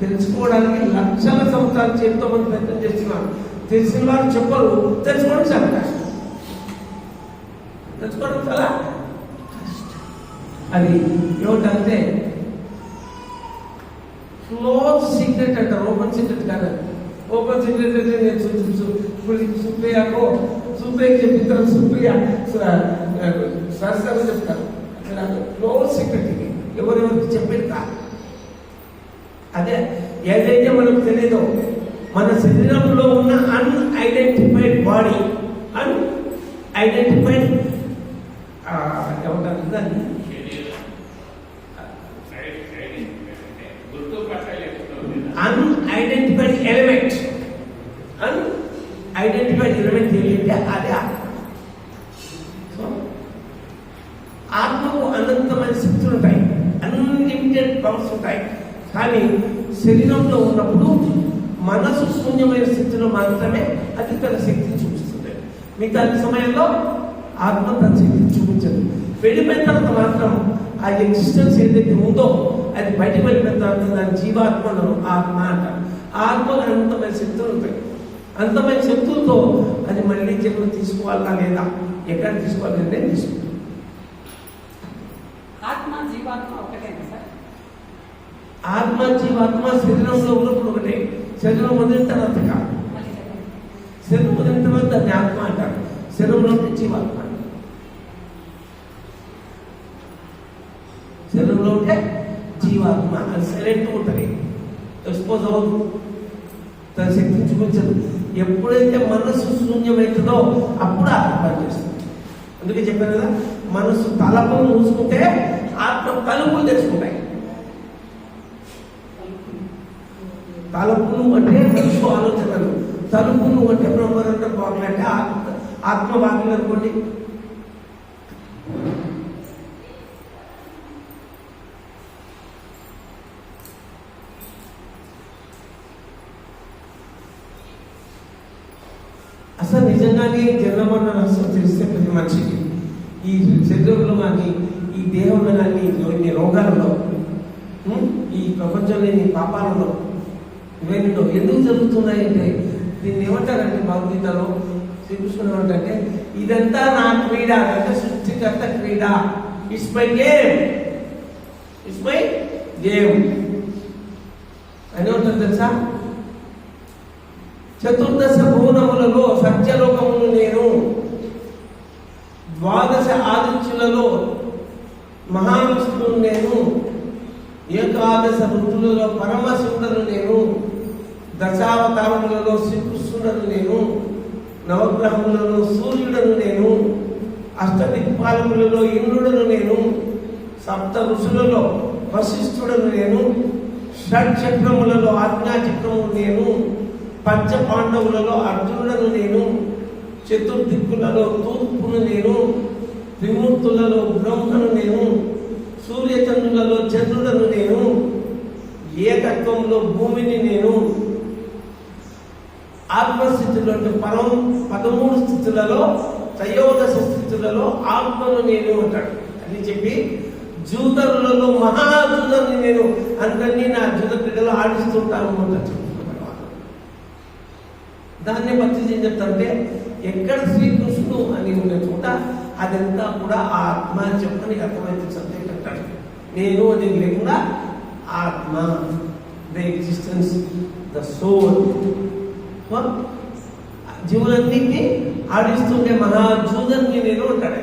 తెలుసుకోవడానికి లక్షల సంవత్సరాలు చేతితో మంది ప్రయత్నం చేస్తున్నారు. తెలిసిన వారు చెప్పరు, తెలుసుకోవడం చాలా కష్టం. తెలుసుకోవడం చాలా కష్టం. అది ఏమిటంటే క్లోజ్ సీక్రెట్ అంటారు, ఓపెన్ సీక్రెట్ కాదు. ఓపెన్ సీక్రెట్ అంటే నేను సుప్రియకు చెప్పిన సుప్రియ సరసగా చెప్తారు. నాకు క్లోజ్ సీక్రెట్ ఇది, ఎవరెవరికి చెప్పేది కాదు. అదే ఏదైతే మనకు తెలియదో, మన శరీరంలో ఉన్న అన్ఐడెంటిఫైడ్ బాడీ, అన్ఐడెంటిఫైడ్ ఏమంటారు దాన్ని, అన్ఐడెంటిఫైడ్ ఎలిమెంట్, అన్ఐడెంటిఫైడ్ ఎలిమెంట్ ఏంటంటే అదే ఆత్మ. సో ఆత్మకు అనంతమైన శక్తులు ఉంటాయి, అన్లిమిటెడ్ పవర్స్ ఉంటాయి. కానీ శరీరంలో ఉన్నప్పుడు మనసు శూన్యమైన స్థితిలో మాత్రమే అది తన శక్తిని చూపిస్తుంది. మిగతా సమయంలో ఆత్మ తన శక్తిని చూపించదు. వెళ్ళిపోయిన తర్వాత మాత్రం ఆ ఎగ్జిస్టెన్స్ ఏదైతే ఉందో అది బయటకు వెళ్ళిపోయిన తర్వాత దాని జీవాత్మను ఆత్మ అంటారు. ఆ ఆత్మకు అనంతమైన శక్తులు ఉంటాయి. అంతమైన శక్తులతో అది మళ్ళీ జన్మ తీసుకోవాలా లేదా, ఎక్కడ తీసుకోవాలంటే తీసుకుంటాం. ఆత్మ జీవాత్మ ఒకటేనా సార్? ఆత్మ జీవాత్మ శరీరంలో ఉన్నప్పుడు ఒకటే, శరీరం వదిలిన తర్వాత కాదు. శరీరం వదిలిన తర్వాత దాన్ని ఆత్మ అంటారు, శరీరంలో ఉంటే జీవాత్మ అంటారు. శరీరంలో ఉంటే జీవాత్మ అది సైలెంట్ ఉంటుంది, ఎక్స్పోజ్ అవ్వదు, తన శక్తిని చూపించదు. ఎప్పుడైతే మనసు శూన్యమవుతుందో అప్పుడు ఆత్మ పనిచేస్తుంది. అందుకే చెప్పాను కదా, మనసు తలుపులు మూసుకుంటే ఆత్మ తలుపులు తెచ్చుకుంటాయి. తలుపులు అంటే మనసు ఆలోచనలు, తలుపులు అంటే బ్రహ్మరంత బాగులు అంటే ఆత్మ బాగులు అనుకోండి. అసలు నిజంగానే జన్మమరణ రహస్యం తెలిస్తే ప్రతి మనిషికి ఈ శరీరంలో కానీ ఈ దేహంలో కానీ ఇన్ని రోగాలలో ఈ ప్రపంచంలో ఈ పాపాలలో ఇవన్నీ ఎందుకు జరుగుతున్నాయంటే దీన్ని ఏమంటారంటే భగవద్గీతలో శ్రీకృష్ణుడు ఏమంటే ఇదంతా నా క్రీడ అంటే సృష్టికర్త క్రీడ. It's my game, it's my game అని ఉంటుంది తెలుసా. చతుర్దశ భువనములలో సత్యలోకమును నేను, ద్వాదశ ఆదిత్యులలో మహావిష్ణువును నేను, ఏకాదశ ఋతులలో పరమశివుడను నేను, దశావతారములలో శ్రీకృష్ణుడను నేను, నవగ్రహములలో సూర్యుడను నేను, అష్టదిక్పాలకులలో ఇంద్రుడను నేను, సప్త ఋషులలో వశిష్ఠుడను నేను, షట్చక్రములలో ఆజ్ఞాచక్రము నేను, పంచ పాండవులలో అర్జునుడను నేను, చతుర్దిక్కులలో తూర్పును నేను, త్రిమూర్తులలో బ్రహ్మను నేను, సూర్యచంద్రులలో చంద్రుడను నేను, ఏకత్వంలో భూమిని నేను, ఆత్మస్థితిలో 13 స్థితులలో త్రయోదశ స్థితులలో ఆత్మను నేను అంటాడు. అని చెప్పి జూదరులలో మహాజూదరుని నేను, అందరినీ నా జూద క్రీడలో ఆడిస్తుంటాను అంటారు. దాన్నే భక్తి ఏం చెప్తారంటే ఎక్కడ శ్రీకృష్ణుడు అని ఉండే చోట అదంతా కూడా ఆత్మ చెప్పని అర్థమైతే సబ్జెక్ట్ అంటాడు. నేను అనేది లేకుండా ఆత్మ, ద ఎగ్జిస్టెన్స్, ద సోల్, జీవులన్నింటినీ ఆడిస్తుండే మహాజూదర్ని నేను అంటాడు.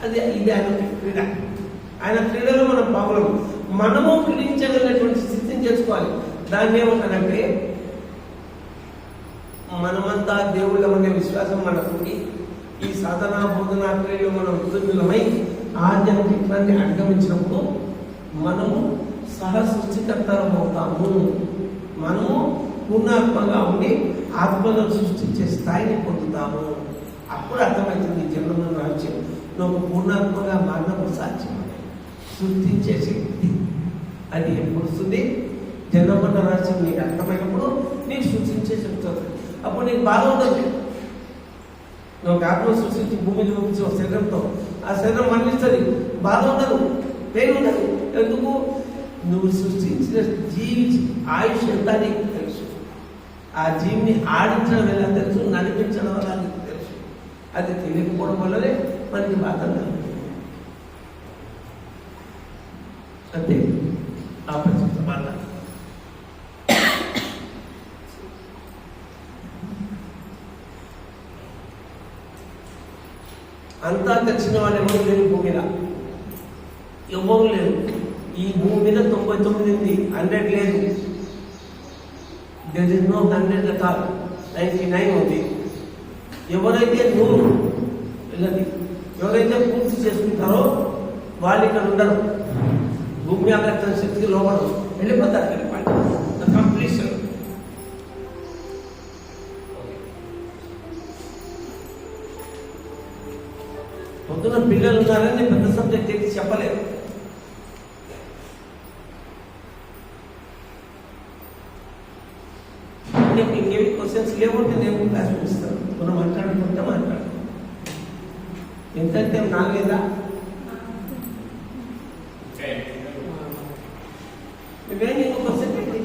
అది ఇది ఆయన క్రీడ. ఆయన క్రీడలో మనం పావులం, మనము క్రీడించగలిగినటువంటి స్థితిని చేసుకోవాలి. దాన్ని ఏమంటారంటే మనమంతా దేవుళ్ళమనే విశ్వాసం మనకుంది. ఈ సాధనా బోధనా క్రియలో మనం ఉద్యోగులమై ఆధ్యాత్మికాన్ని అధిగమించినప్పుడు మనము సహ సృష్టికర్తలం అవుతాము. మనము పూర్ణాత్మగా ఉండి ఆత్మను సృష్టించే స్థాయిని పొందుతాము. అప్పుడు అర్థమవుతుంది జన్మలో రాజ్యం నువ్వు పూర్ణాత్మగా మారినప్పుడు సాధ్యం. సృష్టించే శక్తి అది ఎప్పుడు వస్తుంది? జన్మన్న రాజ్యం నీకు అర్థమైనప్పుడు నీకు సృష్టించే శక్తి వస్తుంది. అప్పుడు నీకు బాధ ఉంటుంది. నువ్వు ఆత్మ సృష్టించి భూమి చూపించిన శరీరంతో ఆ శరీరం మరణిస్తుంది, బాధ ఉండదు, పెయిన్ ఉండదు. ఎందుకు? నువ్వు సృష్టించిన జీవి ఆయుష్ ఎంత నీకు తెలుసు. ఆ జీవిని ఆడించడం ఎలా తెలుసు, నడిపించడం వల్ల నీకు తెలుసు. అది తెలియకపోవడం వల్లనే మనకి బాధ అంతే. ఆ ప్రస్తుత బాధ అంతా తెచ్చిన వాళ్ళు ఎవరు లేరు భూమి మీద, ఎవరు లేరు. ఈ భూమి మీద 99 ఉంది, 100 లేదు. There is no 100 at all, 99 ఉంది. ఎవరైతే 100 వెళ్ళది, ఎవరైతే పూర్తి చేసుకుంటారో వాళ్ళు ఇక్కడ ఉండరు. భూమి ఆకర్షణ శక్తికి లోపడరు, వెళ్ళిపోతారు. కంప్లీషన్. పొద్దున పిల్లలు ఉన్నారని పెద్ద సబ్జెక్ట్ అయితే చెప్పలేదు. ఇంకేమి క్వశ్చన్స్ లేవుంటే నేను క్లాస్ ఇస్తాను. మనం మాట్లాడుకుంటే మాట్లాడు. ఎంతంటే 4 లేదా ఇవేం ఇంకో క్వశ్చన్ ఏంటి?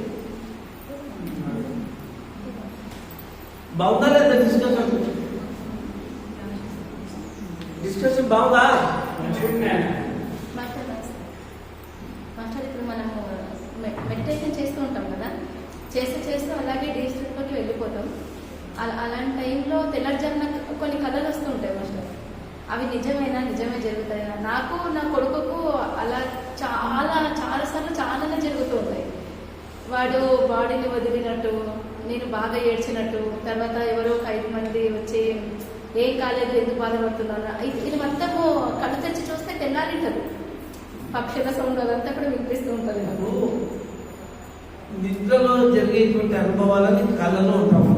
బాగుందా లేదా డిస్కషన్? డిస్కషన్ బాగుందా? మాస్టర్ ఇప్పుడు మనము మెడిటేషన్ చేస్తూ ఉంటాం కదా, చేస్తూ అలాగే డిజిటల్లోకి వెళ్ళిపోతాం. అలాంటి టైంలో తెల్లజామున కొన్ని కళలు వస్తూ ఉంటాయి మాస్టర్. అవి నిజమే జరుగుతాయా? నాకు నా కొడుకుకు అలా చాలాసార్లు చాలానే జరుగుతూ ఉంటాయి. వాడు బాడీని వదిలినట్టు, నేను బాగా ఏడ్చినట్టు, తర్వాత ఎవరో 5 మంది వచ్చి ఏం కాలేదు, ఎందుకు బాధపడుతున్నాను, ఇది మొత్తము కళ్ళు తెచ్చి చూస్తే తెల్లారింటది. పక్షుల సౌండ్ అదంతా కూడా వినిపిస్తూ ఉంటుంది నాకు. నిద్రలో జరిగేటువంటి అనుభవాలని కళలో ఉంటాము,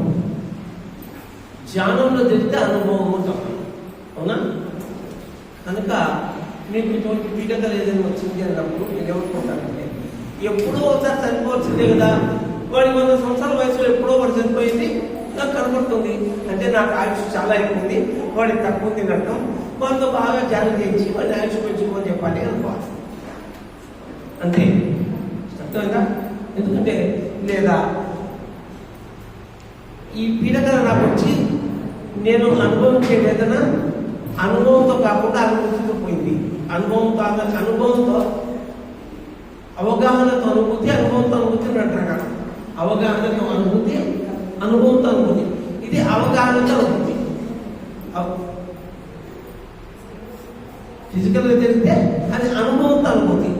ధ్యానంలో జరిగితే అనుభవం ఉంటాం. అవునా? కనుక మీకు ఇటువంటి పీడకలు ఏదైనా వచ్చింది అన్నప్పుడు మీరు ఏమనుకుంటారంటే ఎప్పుడో ఒకసారి చనిపోవచ్చిందే కదా, వాడి 100 సంవత్సరాల వయసులో ఎప్పుడో వాడు చనిపోయింది నాకు కనబడుతుంది అంటే నాకు ఆయుష్ చాలా ఎక్కువ ఉంది, వాడికి తక్కువ ఉంది అన్నట్టు. వాళ్ళతో బాగా ధ్యానం చేయించి వాడిని ఆయుష్ పెంచుకోని చెప్పాలి అనుకోవాలి. అంతే, అర్థమైందా? ఎందుకంటే లేదా ఈ పీడకల నాకు వచ్చి నేను అనుభవించే వేదన అనుభవంతో కాకుండా అనుభూతితో పోయింది. అనుభవంతో అవగాహనతో అనుభూతి, అనుభవంతో అనుభూతి అంటారు. అవగాహనతో అనుభూతి, అనుభవంతో అనుభూతి. ఇది అవగాహనతో అనుభూతి. ఫిజికల్గా తెలిస్తే అది అనుభవంతో అనుభూతి.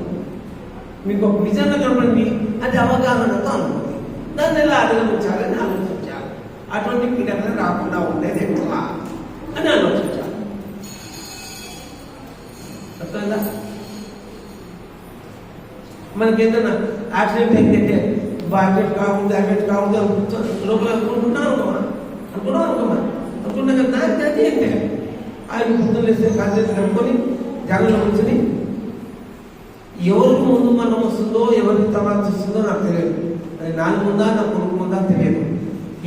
మీకు ఒక నిజంగా కనపడింది, అది అవగాహనతో అనుభూతి. దాన్ని ఎలా అధిగమించాలని ఆలోచించాలి. అటువంటి పీడకలు రాకుండా ఉండేది ఎట్లా అని ఆలోచించాలి. అర్థమైందా? మనకి ఏదైనా యాక్సిడెంట్ అయిందంటే బాకెట్ కావుంది లోపల అనుకుంటున్నాం అనుకున్నా కదా అంటే అంటే ఆయన పొద్దున్న వేస్తే కాన్సెప్ట్ కనుక్కొని జనంలో కూర్చొని ఎవరికి ముందు మనం వస్తుందో ఎవరికి తర్వాత వస్తుందో నాకు తెలియదు. అది నాలుగు ముందా నా కొడుకు ముందా తెలియదు.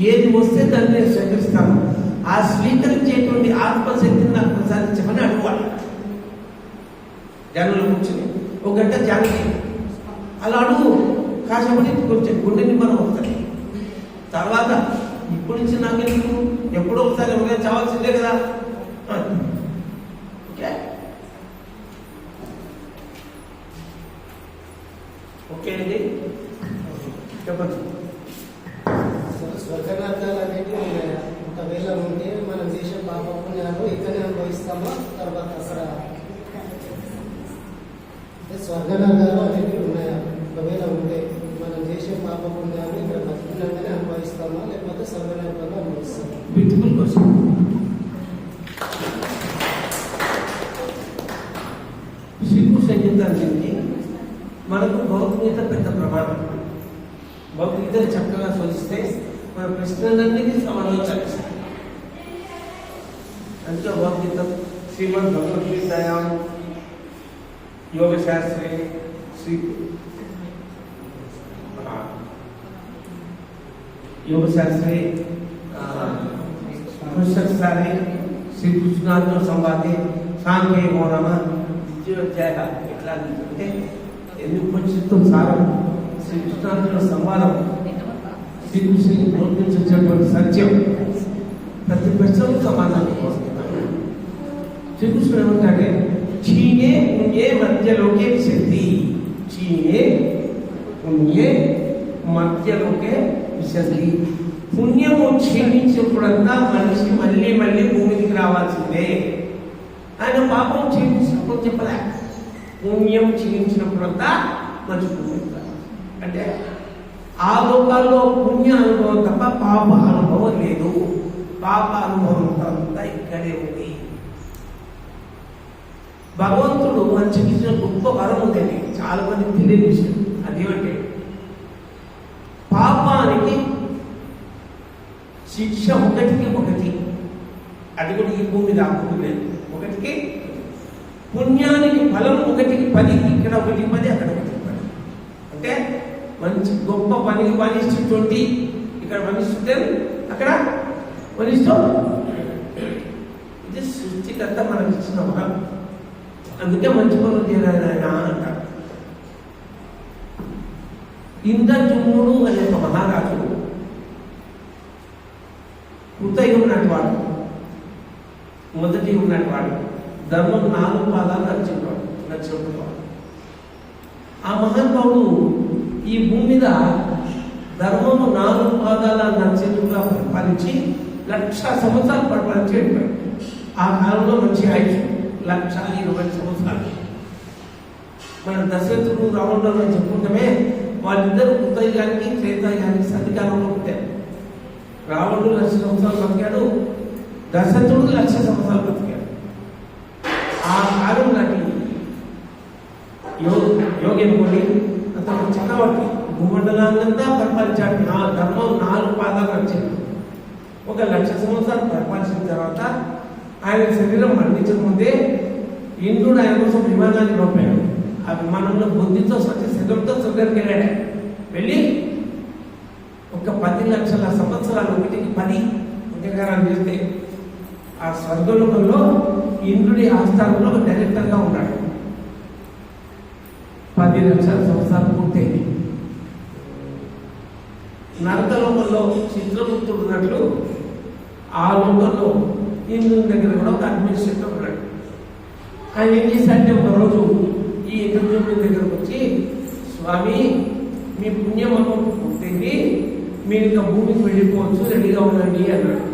ఏది వస్తే దాన్ని నేను స్వీకరిస్తాను. ఆ స్వీకరించేటువంటి ఆత్మశక్తిని నాకు ప్రసాదించమని అడగాలి. జనంలో కూర్చొని 1 గంట జాగ్రత్త అలా అడుగు. కాసేపటి కొంచెం గుండె నిమ్మనం వస్తుంది. తర్వాత ఇప్పుడు నుంచి నాకెందుకు, ఎప్పుడో ఒకసారి ఎవరైనా చావాల్సిందే కదా. ఓకే ఓకే అండి, చెప్పచ్చు. స్వర్గనరకాలు అనేవి ఉన్నాయా? ఒకవేళ ఉంటే మనం చేసే పాప పుణ్యాలు ఇక్కడనే అనుభవిస్తామా తర్వాత అక్కడ? స్వర్గనరకాలు అనేవి ఉన్నాయా? ఒకవేళ ఉంటే మనం చేసే పాప పుణ్యాలు ఇక్కడ బతుకున్నాకనే అనుభవిస్తామా లేకపోతే స్వర్గనరకాలు అనుభవిస్తామా? Beautiful question. శ్రీకృష్ణ సంగీతానికి మనకు భగవద్గీత పెద్ద ప్రమాణం. భగవద్గీతను చక్కగా శోధిస్తే మన ప్రశ్నలన్నిటికీ సమాధానం. అందుకే భగవద్గీత శ్రీమద్ భగవద్గీతాయాం యోగ శాస్త్రే योग शास्त्रे पुरुषारे श्री कृष्णार्जुन संवादे सांख्य गौरव द्वितीयोध्याय इట్లా అంటే ఎందుకు వచ్చిందో సారం శ్రీ కృష్ణార్జున సంవాదం, శ్రీకృష్ణుని బోధించేటువంటి సత్యం. ప్రతి ప్రశ్నకు సమాధానం వస్తున్నాడు. శ్రీకృష్ణుడు ఏమంటే చీనే పుణ్యే మధ్యలోకే విశంతి, చీనే పుణ్యే మధ్యలోకే విశంతి. పుణ్యము క్షీణించినప్పుడంతా మనిషి మళ్ళీ భూమికి రావాల్సిందే ఆయన పాపం క్షీణించినప్పుడు చెప్పలే, పుణ్యం క్షీణించినప్పుడంతా మంచి పుణ్యం. అంటే ఆ లోకాల్లో పుణ్య అనుభవం తప్ప పాప అనుభవం లేదు. పాప అనుభవం అంతా ఇక్కడే ఉంది. భగవంతుడు మంచికి ఇచ్చిన గొప్ప వరం ఉందండి, చాలా మంది తెలియని విషయం. అదేమంటే పాపానికి శిక్ష ఒకటికి ఒకటి, అది కూడా ఈ భూమి మీద ఆపుతుంది. ఒకటికి పుణ్యానికి ఫలం ఒకటికి 10, ఇక్కడ 1 10, అక్కడ 1 10. అంటే మంచి గొప్ప పనికి 1:20, ఇక్కడ 1:10, అక్కడ 1:10. ఇది సృష్టికర్త మనకి ఇచ్చిన వరం. అందుకే మంచి పనులు చేయాలి ఆయన అంటారు. ఇంద్రజుమ్నుడు అనే ఒక మహారాజు కృతయుగం నాటి వాడు, మొదటి ఉన్నటి వాడు, ధర్మం 4 పాదాలు నచ్చినవాడు. ఆ మహానుభావుడు ఈ భూమి మీద ధర్మము 4 పాదాల నచ్చేట్టుగా పరిపాలించి 1,00,000 సంవత్సరాలు పరిపాలించేటప్పుడు ఆ కాలంలో మంచి ఆయుష్ 1,20,000 సంవత్సరాలు. మన దశరథుడు రావణుడు అని చెప్పుకుంటామే, వాళ్ళిద్దరు కృతయుగానికి త్రేతాయుగానికి సరికాలంలో పుట్టారు. రావణుడు 1,00,000 సంవత్సరాలు బతికాడు, దశరథుడు 1,00,000 సంవత్సరాలు బతికాడు. ఆ కాలం నాటి యోగినుడి అతను చక్రవర్తి భూమండలాన్నంతా పరిపాలించాడు. ధర్మం 4 పాదాలు నచ్చింది. ఒక 1,00,000 సంవత్సరాలు పరిపాలించిన తర్వాత ఆయన శరీరం మరణించకముందే ఇంద్రుడు ఆయన కోసం విమానాన్ని పంపాడు. ఆ విమానంలో బుద్ధితో శరీరంతో స్వర్గానికి వెళ్ళాడు. వెళ్ళి ఒక 10,00,000 సంవత్సరాలు 1కి 10 ఉద్యోగాలు చేస్తే ఆ స్వర్గలోకంలో ఇంద్రుడి ఆస్థానంలో డైరెక్టర్గా ఉన్నాడు. 10,00,000 సంవత్సరాలు పూర్తయింది. నరకలోకంలో చిత్రగుప్తుడు ఉన్నట్లు ఆ లోకంలో ఇంద్రుని దగ్గర కూడా ఒక అడ్మినిస్ట్రేటర్ ఉన్నాడు. ఆయన ఏం చేశాడంటే ఒకరోజు ఈ ఇంద్రుని దగ్గరకు వచ్చి, స్వామి మీ పుణ్యం అకౌంట్ పూర్తయింది, మీరు ఇంకా భూమికి వెళ్ళిపోవచ్చు, రెడీగా ఉండండి అన్నాడు.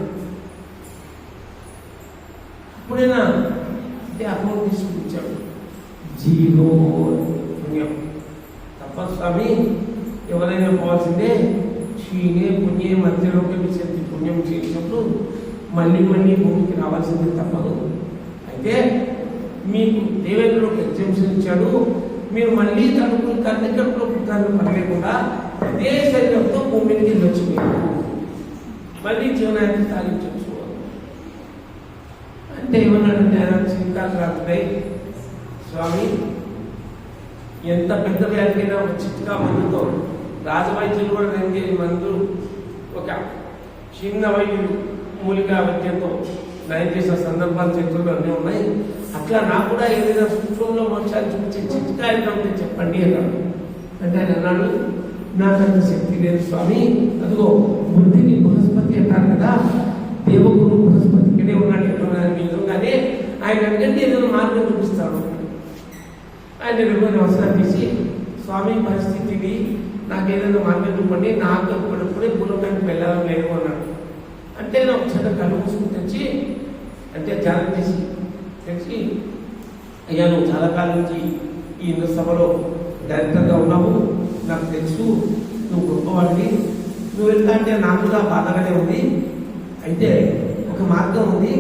అప్పుడైనా అంటే అకౌంట్ తీసుకొచ్చాడు, 0 పుణ్యం. తప్ప స్వామి, ఎవరైనా పోవాల్సిందే, క్షీణే పుణ్యే మధ్యలోకి విశంతి, పుణ్యం చేసినప్పుడు మళ్ళీ భూమికి రావాల్సిందే, తప్పదు. అయితే మీకు దేవేంద్రుడు ఒక ఎగ్జామ్షన్ ఇచ్చాడు, మీరు మళ్ళీ తడుపుని కన్నెక్కడిలో పుట్టాలని పడలేకుండా అదే శరీరంతో భూమికి వెళ్ళొచ్చు, మీరు మళ్ళీ జీవనాన్ని సాధించవచ్చు అంటే ఏమన్నాడంటే ఆయన శ్రీకాకుళ రాత్రి, స్వామి ఎంత పెద్ద వ్యాధికైనా ఒక చిట్కా మందుతో, రాజవైద్యులు కూడా మందు ఒక చిన్న వైద్యులు మూలికా వైద్యంతో నయం చేసిన సందర్భాలు చరిత్రలో అన్నీ ఉన్నాయి. అట్లా నాకు కూడా ఏదైనా సూత్రంలో మోక్షాన్ని చూపించే చిట్కా ఏంటంటే చెప్పండి అన్నాడు. అంటే ఆయన అన్నాడు, నాకంత శక్తి లేదు స్వామి, అదిగో బుద్ధిని బృహస్పతి అంటారు కదా, దేవగురు బృహస్పతి ఇక్కడే ఉన్నాడు, నిజంగానే ఆయన అడిగంటే ఏదైనా మార్గం చూపిస్తాడు. ఆయన రెండు అవసరం తీసి, స్వామి పరిస్థితి ఇది, నాకు ఏదైనా మార్గం చూపండి, నాకు ఇప్పుడే భూలోకానికి వెళ్ళాలని లేదు అన్నాడు. అంటే నేను ఒకసారి కళ్ళు మూసుకుని తెచ్చి, అంటే ధ్యానం తెచ్చి, అయ్యా నువ్వు చాలా కాలం నుంచి ఈ హిందూ సభలో డైరెక్టర్గా ఉన్నావు, నాకు తెలుసు నువ్వు గొప్పవాడిని, నువ్వు వెళ్తా అంటే నాకు కూడా బాధగానే ఉంది. అయితే ఒక మార్గం ఉంది,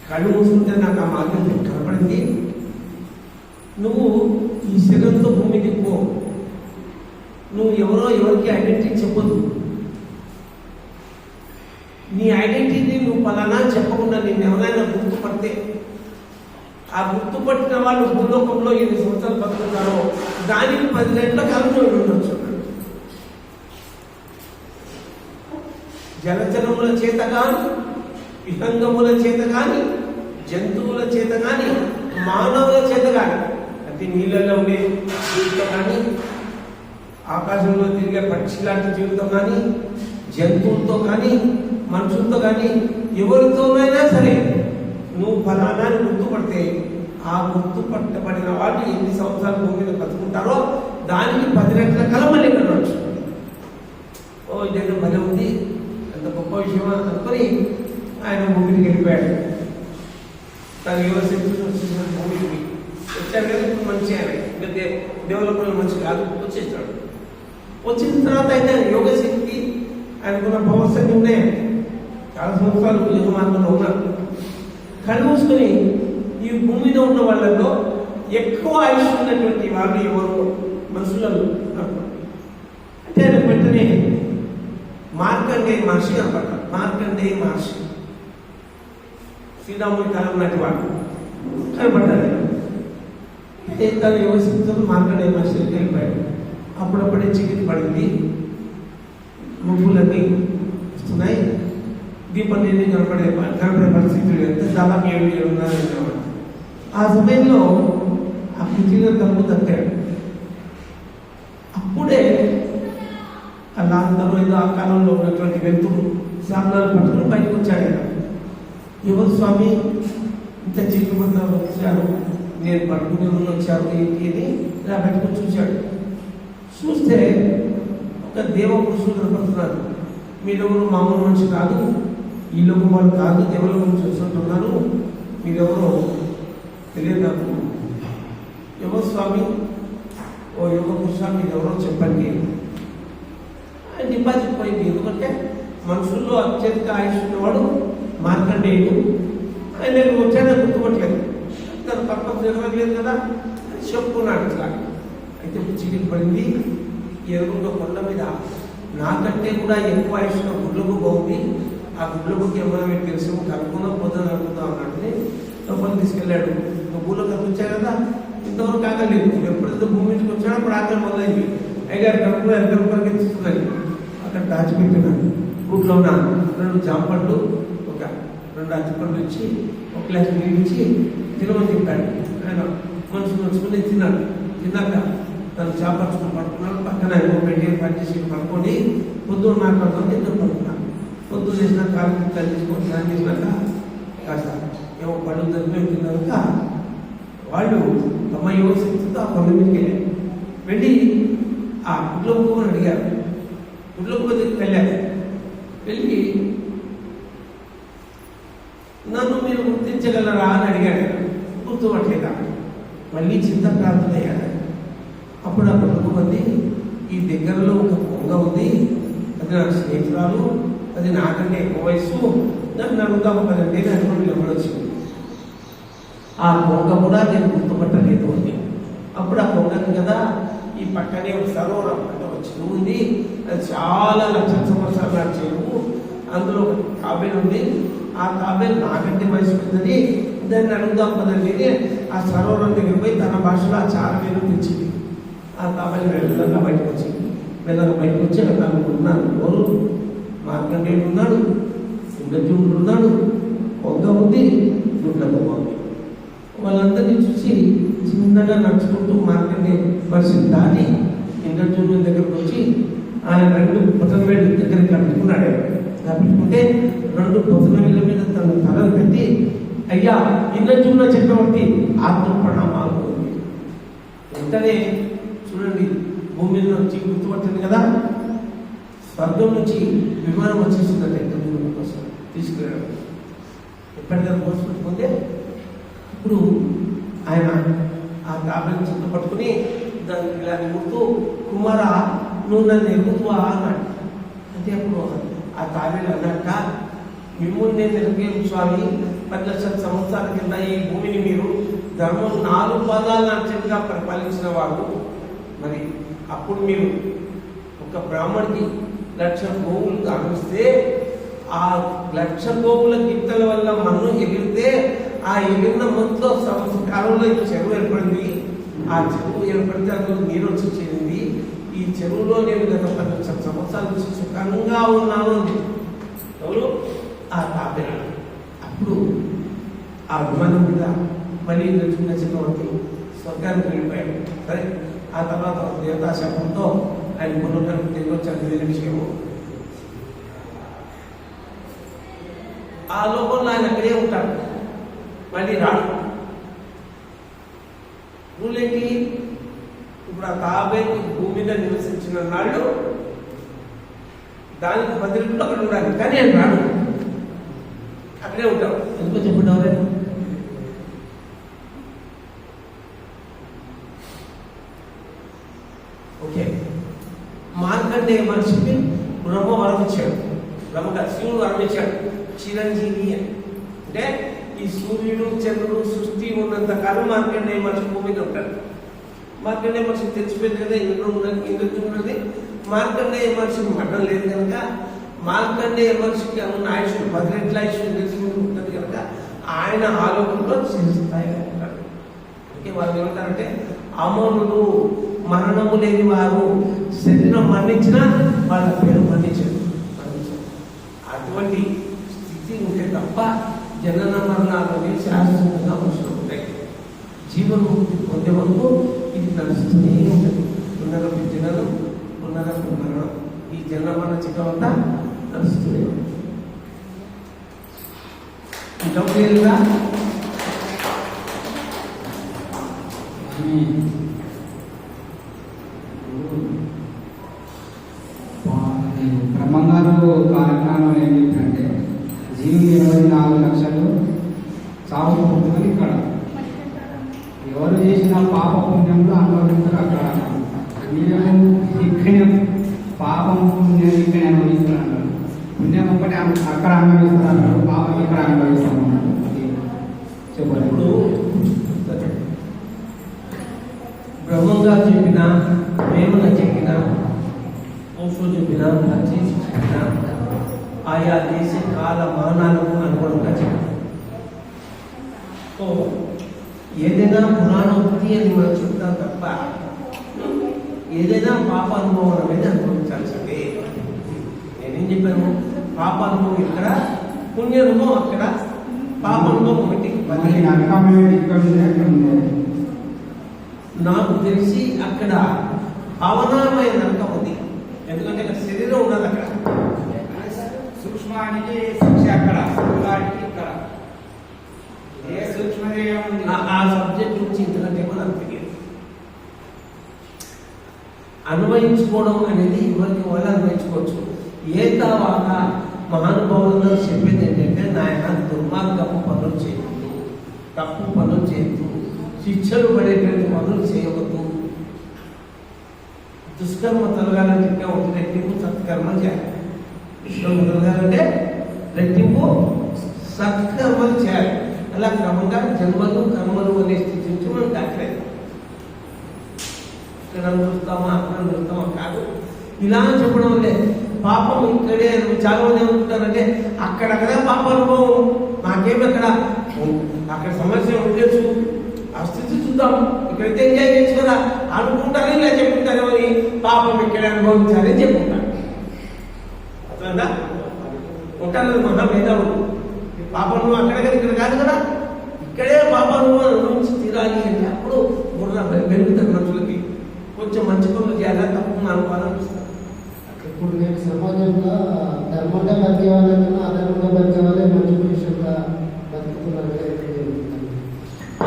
కళ్ళు మూసుకుంటే నాకు ఆ మార్గం కనపడింది. నువ్వు ఈ శరీరంతో భూమి దిక్కు, నువ్వు ఎవరికి ఐడెంటిటీ చెప్పదు, నీ ఐడెంటిటీ నువ్వు పలానా చెప్పకుండా నిన్ను ఎవరైనా గుర్తుపడితే, ఆ గుర్తుపట్టిన వాళ్ళు భూలోకంలో 8 సంవత్సరాలు బతుకుతారో దానికి 10 రెట్ల కాలంలో ఉండొచ్చు. జలచరముల చేత కానీ, విహంగముల చేత కానీ, జంతువుల చేత కానీ, మానవుల చేత కానీ, అంటే నీళ్ళల్లో ఉండే జీవితం కానీ, ఆకాశంలో తిరిగే పక్షి లాంటి జీవితం కానీ, జంతువులతో కానీ, మనుషులతో కానీ, ఎవరితోనైనా సరే నువ్వు ఫలానాన్ని గుర్తుపడితే, ఆ గుర్తుపట్టబడిన వాళ్ళు 8 సంవత్సరాల భూమి మీద బతుకుంటారో దానికి 10 రెట్ల కాలం మళ్ళీ కనవచ్చు. ఓ ఇదేదో భలే ఉంది, అంత గొప్ప విషయం అనుకొని ఆయన భూమికి వెళ్ళిపోయాడు. తన యువశక్తి వచ్చిన భూమికి వచ్చాడు కదా, ఇప్పుడు మంచి ఆయన ఇంకా డెవలప్మెంట్ మంచి కాదు, వచ్చేస్తాడు. వచ్చిన తర్వాత అయితే యోగశక్తి ఆయనకున్న పవర్స్ అన్ని ఉన్నాయి. చాలా సంవత్సరాలు యోగ మార్గంలో ఉన్నారు. కళ్ళు మూసుకొని ఈ భూమి మీద ఉన్న వాళ్ళలో ఎక్కువ ఆయుష్ ఉన్నటువంటి వాళ్ళు ఎవరు మనుషులలో అంటే ఆయన వెంటనే మార్కండేయ మహర్షి కనపడ్డారు. మార్కండేయ మహర్షి శ్రీరాముడి కాలం నాటి వాడు కనపడ్డారు. తన యువశక్తితో మార్కండేయ మహర్షి వెళ్ళిపోయాడు. అప్పుడప్పుడే చికెన్ పడింది, ముగ్గులన్నీ వస్తున్నాయి, దీపాన్ని కనపడే పరిస్థితులు వెళ్తే దాదాపు 7-7:30 ఆ సమయంలో ఆ కుర్చీలో తప్పు తప్పాడు. అప్పుడే అందరూ ఏదో ఆ కాలంలో ఉన్నటువంటి వ్యక్తులు సాధనాలు పట్టుకుని బయటకు వచ్చాడు. ఎవరు స్వామి ఇంత చిక్కుబడిన వచ్చారు, నేను పట్టుకునే ముందు వచ్చారు ఏంటి అని ఇలా బయటకు చూశాడు. చూస్తే ఒక దేవపురుషుడు కనపడుతున్నారు. మీరెవరు మామూలు మనిషి కాదు, ఈ లోకం వాళ్ళు కాదు, దేవుల గురించి చూస్తుంటున్నారు, మీరెవరో తెలియదు నాకు. ఎవరు స్వామి? ఓ యోగ పురుష, మీరెవరో చెప్పండి. ఆయన డిపాజిట్ పోయింది. ఎందుకంటే మనుషుల్లో అత్యధిక ఆయుష్ ఉన్నవాడు మార్కండేయుడు. ఆయన నేను వచ్చాడని గుర్తుపట్టలేదు, తన పర్పస్ నిలవలేదు కదా అని చెప్పుకున్నాడు. ఇట్లా అయితే చికెన్ పడింది. ఎదురుగా కొండ మీద నాకంటే కూడా ఎక్కువ ఆయుష్ ఉన్న గుడ్లకు బాగుంది. ఆ గుడ్లకి ఏమైనా తెలుసు కనుక్కున్నాం, పొద్దున కనుక్కుందాం అన్నట్టు లోపలికి తీసుకెళ్ళాడు. భూలో కనిపించాయి కదా, ఇంతవరకు కాగలేదు. ఎప్పుడైతే భూమి మీదకి వచ్చాడో అప్పుడు ఆకలి మొదలైంది. అయ్యారు కనుక్కుని తీసుకున్నాయి. అక్కడ దాచిపెట్టినాడు. రూట్లో ఉన్న 2 జాంపళ్ళు, ఒక 2 అరటిపళ్ళు ఇచ్చి, ఒక గ్లాస్ నీళ్ళు ఇచ్చి తినమని చెప్పాడు. ఆయన మనసు నడుచుకుని తిన్నాడు. తిన్నాక తను చేపట్టుకుని పడుకున్నాడు. పక్కన పెట్టి పనిచేసి పడుకొని పొద్దున్న మాట్లాడుతుంది. ఇద్దరు పడుకున్నాడు. పొద్దున్న చేసిన కాలు తల్లించుకొని స్నానం చేసినాక కాస్త ఏమో పళ్ళు దగ్గర తిన్నాక వాళ్ళు తమ యువశక్తితో ఆ కొండ మీదకి వెళ్ళారు. వెళ్ళి ఆ గుడ్ల ముక్కని అడిగారు. గుడ్ల ముక్క దగ్గరికి వెళ్ళారు. వెళ్ళి నన్ను మీరు గుర్తించగలరా అని అడిగాడు. గుర్తుపట్టలేదా? మళ్ళీ చింత ప్రార్థన అయ్యాడు. అప్పుడు ఆ గుడ్లకు మంది, ఈ దగ్గరలో ఒక కొంగ ఉంది, అది నా స్నేహితురాలు, అది నాకంటే ఎక్కువ వయసు, నన్ను అడుగుతాము కదండి అనుకోండి. ఎవరొచ్చింది ఆ కొంగ కూడా నేను గుర్తుపట్టలేదు అని. అప్పుడు ఆ కొంగకి కదా ఈ పక్కనే ఒక సరోవరం అంటే ఒక చెరువు ఉంది, అది చాలా లక్షల సంవత్సరాల నాటి చెరువు. అందులో ఒక తాబేలు ఉంది. ఆ తాబేలు నాకంటే వయసు పెద్దది, దాన్ని అడుగుదాం కదండి. ఆ సరోవరం దగ్గర పోయి తన భాషలో ఆ చారవేలు తెచ్చింది. ఆ తాబేలు వెళ్ళగా బయటకు వచ్చింది. వెళ్ళగా బయటకు వచ్చి అక్కడ ఉన్నాను. ఎవరు? మార్కండేయుడు ఉన్నాడు, ఇంద్రజుమ్నుడు ఉన్నాడు, కొంగ ఉంది, గుడ్లకు బాగుంది. వాళ్ళందరినీ చూసి చిన్నగా నడుచుకుంటూ మార్కండేయ పరిస్థితి దాటి ఇంద్రజుమ్నుడి దగ్గరకు వచ్చి ఆయన 2 పొతనవేళ్ళ దగ్గరికి కట్టుకున్నాడు. కట్టుకుంటే 2 పొతనవేళ్ళ మీద తన తలను పెట్టి, అయ్యా ఇంద్రజుమ్న చక్రవర్తి ఆత్మ ప్రణామాలు ఉంది. వెంటనే చూడండి, భూమి మీద నుంచి గుర్తుపట్టింది కదా, స్వర్గం నుంచి విమానం వచ్చేసిందంటే ఇంద్రజుమ్నుడి కోసం తీసుకురాడు. ఎప్పటికైనా కోసుకుంటే ఇప్పుడు ఆయన ఆ తాబేలు చుట్టూ పట్టుకుని దానికి ఇలా నిముడుతూ, కుమార నువ్వు నన్ను ఎరుగుతువా అన్నాడు. అంటే అప్పుడు ఆ తాబేలు అన్నట్ట, మిమ్మల్ని నేను ఎరిగేం స్వామి, 10 లక్షల సంవత్సరాల కింద ఈ భూమిని మీరు ధర్మం 4 పాదాలు నడిచేట్టుగా పరిపాలించిన వాడు. మరి అప్పుడు మీరు ఒక బ్రాహ్మడికి 1,00,000 గోవులు దానిస్తే ఆ 1,00,000 గోవుల గిట్టల వల్ల మన్ను ఎగిరితే ఆ ఎగిరిన మొత్తం సంవత్సరాలలో ఈ చెరువు ఏర్పడింది. ఆ చెరువు ఏర్పడితే అందులో నీరు వచ్చి చేరింది. ఈ చెరువులో నేను గత 10 లక్షల సంవత్సరాల నుంచి సుఖంగా ఉన్నాను. ఎవరు? ఆ తాబేలు. అప్పుడు ఆ విమానం మీద మళ్ళీ చిన్న చక్రవర్తి స్వర్గానికి వెళ్ళిపోయాడు. సరే, ఆ తర్వాత దేవతా శాపంతో ఆయన పునరుద్ధరణ తిరిగి వచ్చాడు. వేరే విషయము. ఆ లోపల ఆయన అక్కడే ఉంటాడు, మళ్ళీ రాడు. ఊళ్ళేంటి? ఇప్పుడు ఆ తాబేలు భూమి మీద నివసించిన నాళ్ళు దానికి బదిలీలో అక్కడ ఉండాలి, కానీ ఆయన రాడు, అక్కడే ఉంటాడు. ఎందుకో చెప్పుకుంటారు. ఓకే, మార్కండేయ మహర్షికి బ్రహ్మ వరం ఇచ్చాడు. శివుడు వరం ఇచ్చాడు చిరంజీవి అని. అంటే ఈ సూర్యుడు చంద్రుడు సృష్టి ఉన్నంత కాలం మార్కండేయ మహర్షి భూమి మీద ఉంటాడు. మార్కండేయ మహర్షి తెలిసిపోయింది కదా ఇంద్రుడు ఉన్నది. మార్కండేయ మహర్షికి మరణం లేదు కనుక మార్కండేయ మహర్షికి ఉన్న ఆయుష్ 10 రెట్ల ఆయుష్ ఉంటుంది కనుక ఆయన ఆలోకంలో చిరస్థాయిగా ఉంటాడు. ఓకే, వాళ్ళు ఏమంటారంటే అమరులు, మరణము లేని వారు, శరీరం మరణించినా వాళ్ళ పేరు మరణించదు. అటువంటి స్థితి ఉంటే తప్ప జనన మరణాలు అనేవి శాశ్వతంగా అవసరం ఉంటాయి. జీవన్ముక్తి పొందే వరకు ఇది నడుస్తూనే ఉంటుంది. పునరపి జననం, పునరపి మరణం, ఈ జన్మ మరణ చక్రం అంతా నడుస్తూనే ఉంటుంది. ఇంకా క్లియర్గా బ్రహ్మంగారు కార్యక్రమం ఏం చెప్పంటే జీవులు 24 లక్షలు చావు పుట్టుకొని ఇక్కడ ఎవరు చేసిన పాప పుణ్యంలో అనుభవిస్తారు అక్కడ. మీరేమో ఇక్కడ పాపం పుణ్యం ఇక్కడ అనుభవిస్తున్నారు, పుణ్యం ఒకటి అక్కడ అనుభవిస్తున్నారు, పాపం ఇక్కడ అనుభవిస్తున్నారు. చెప్పండి. ఇప్పుడు బ్రహ్మంగా చెప్పిన, వేమన చెప్పిన, ఓషో చెప్పిన, ప్రచేసి చెప్పిన ఆయా దేశ కాల మానాలకు అనుగుణంగా చెప్పిన. సో ఏదైనా పురాణోక్తి అని మనం చెప్తాం తప్ప ఏదైనా పాప అనుభవం అనేది అనుభవించాల్సిందే. నేనేం చెప్పాను, పాప అనుభవం ఇక్కడ, పుణ్య అనుభవం అక్కడ, పాప అనుభవం ఒకటి. నాకు తెలిసి అక్కడ భావనామయ నరకం ఉంది. ఎందుకంటే అక్కడ శరీరం ఉన్నది. అక్కడ సూక్ష్మానికి శిక్ష అక్కడ, స్థూలానికి ఇక్కడ. ఏ సూక్ష్మదేవం ఉంది ఆ సబ్జెక్ట్ నుంచి ఎందుకంటే మనకు తెలియదు. అన్వయించుకోవడం అనేది ఎవరికి వాళ్ళు అన్వయించుకోవచ్చు. ఏ తర్వాత మహానుభావులుగా చెప్పేది ఏంటంటే, నాయన దుర్మార్గపు పనులు చేయవద్దు, తప్పు పనులు చేయవద్దు, శిక్షలు పడేటువంటి పనులు చేయవద్దు, దుష్కర్మ తొలగాలంటే ఇంకా ఒక రెట్టింపు సత్కర్మ చేయాలి. దుష్కర్మ తొలగాలంటే రెట్టింపు సత్కర్మలు చేయాలి. అలా క్రమంగా జన్మలు కర్మలు అనే స్థితి నుంచి మనం దాటలేదు. ఇక్కడ చూస్తామా అక్కడ చూస్తామా కాదు. ఇలా చెప్పడం వల్లే పాపం ఇక్కడే చాలా మంది ఏమనుకుంటారంటే అక్కడక్కడ పాప అనుభవం, నాకేమి అక్కడ సమస్య ఉండొచ్చు, ఆ స్థితి చూద్దాం, ఇక్కడైతే ఎంజాయ్ చేయొచ్చు కదా అనుకుంటారు. ఇలా చెప్పుకుంటారు అని పాపం ఇక్కడే అనుభవించాలని చెప్పుకుంటారు. అట్లా ఉంటారు మహామేధావులు. పాపం అక్కడ ఇక్కడ కాదు కదా, ఇక్కడే పాపాలను అనుభవించి తీరాలి అంటే అప్పుడు బుర్ర పెరుగుతారు మనుషులకి. కొంచెం మంచి పనులు చేయాలి, తప్పకుండా అనుకోవాలనిపిస్తారు. ఇప్పుడు నేను సమాజంలో ధర్మంగా బతికే వాళ్ళకన్నా అధర్మంగా బతికే వాళ్ళే మంచి పురుషులుగా బతుకుతున్నారు.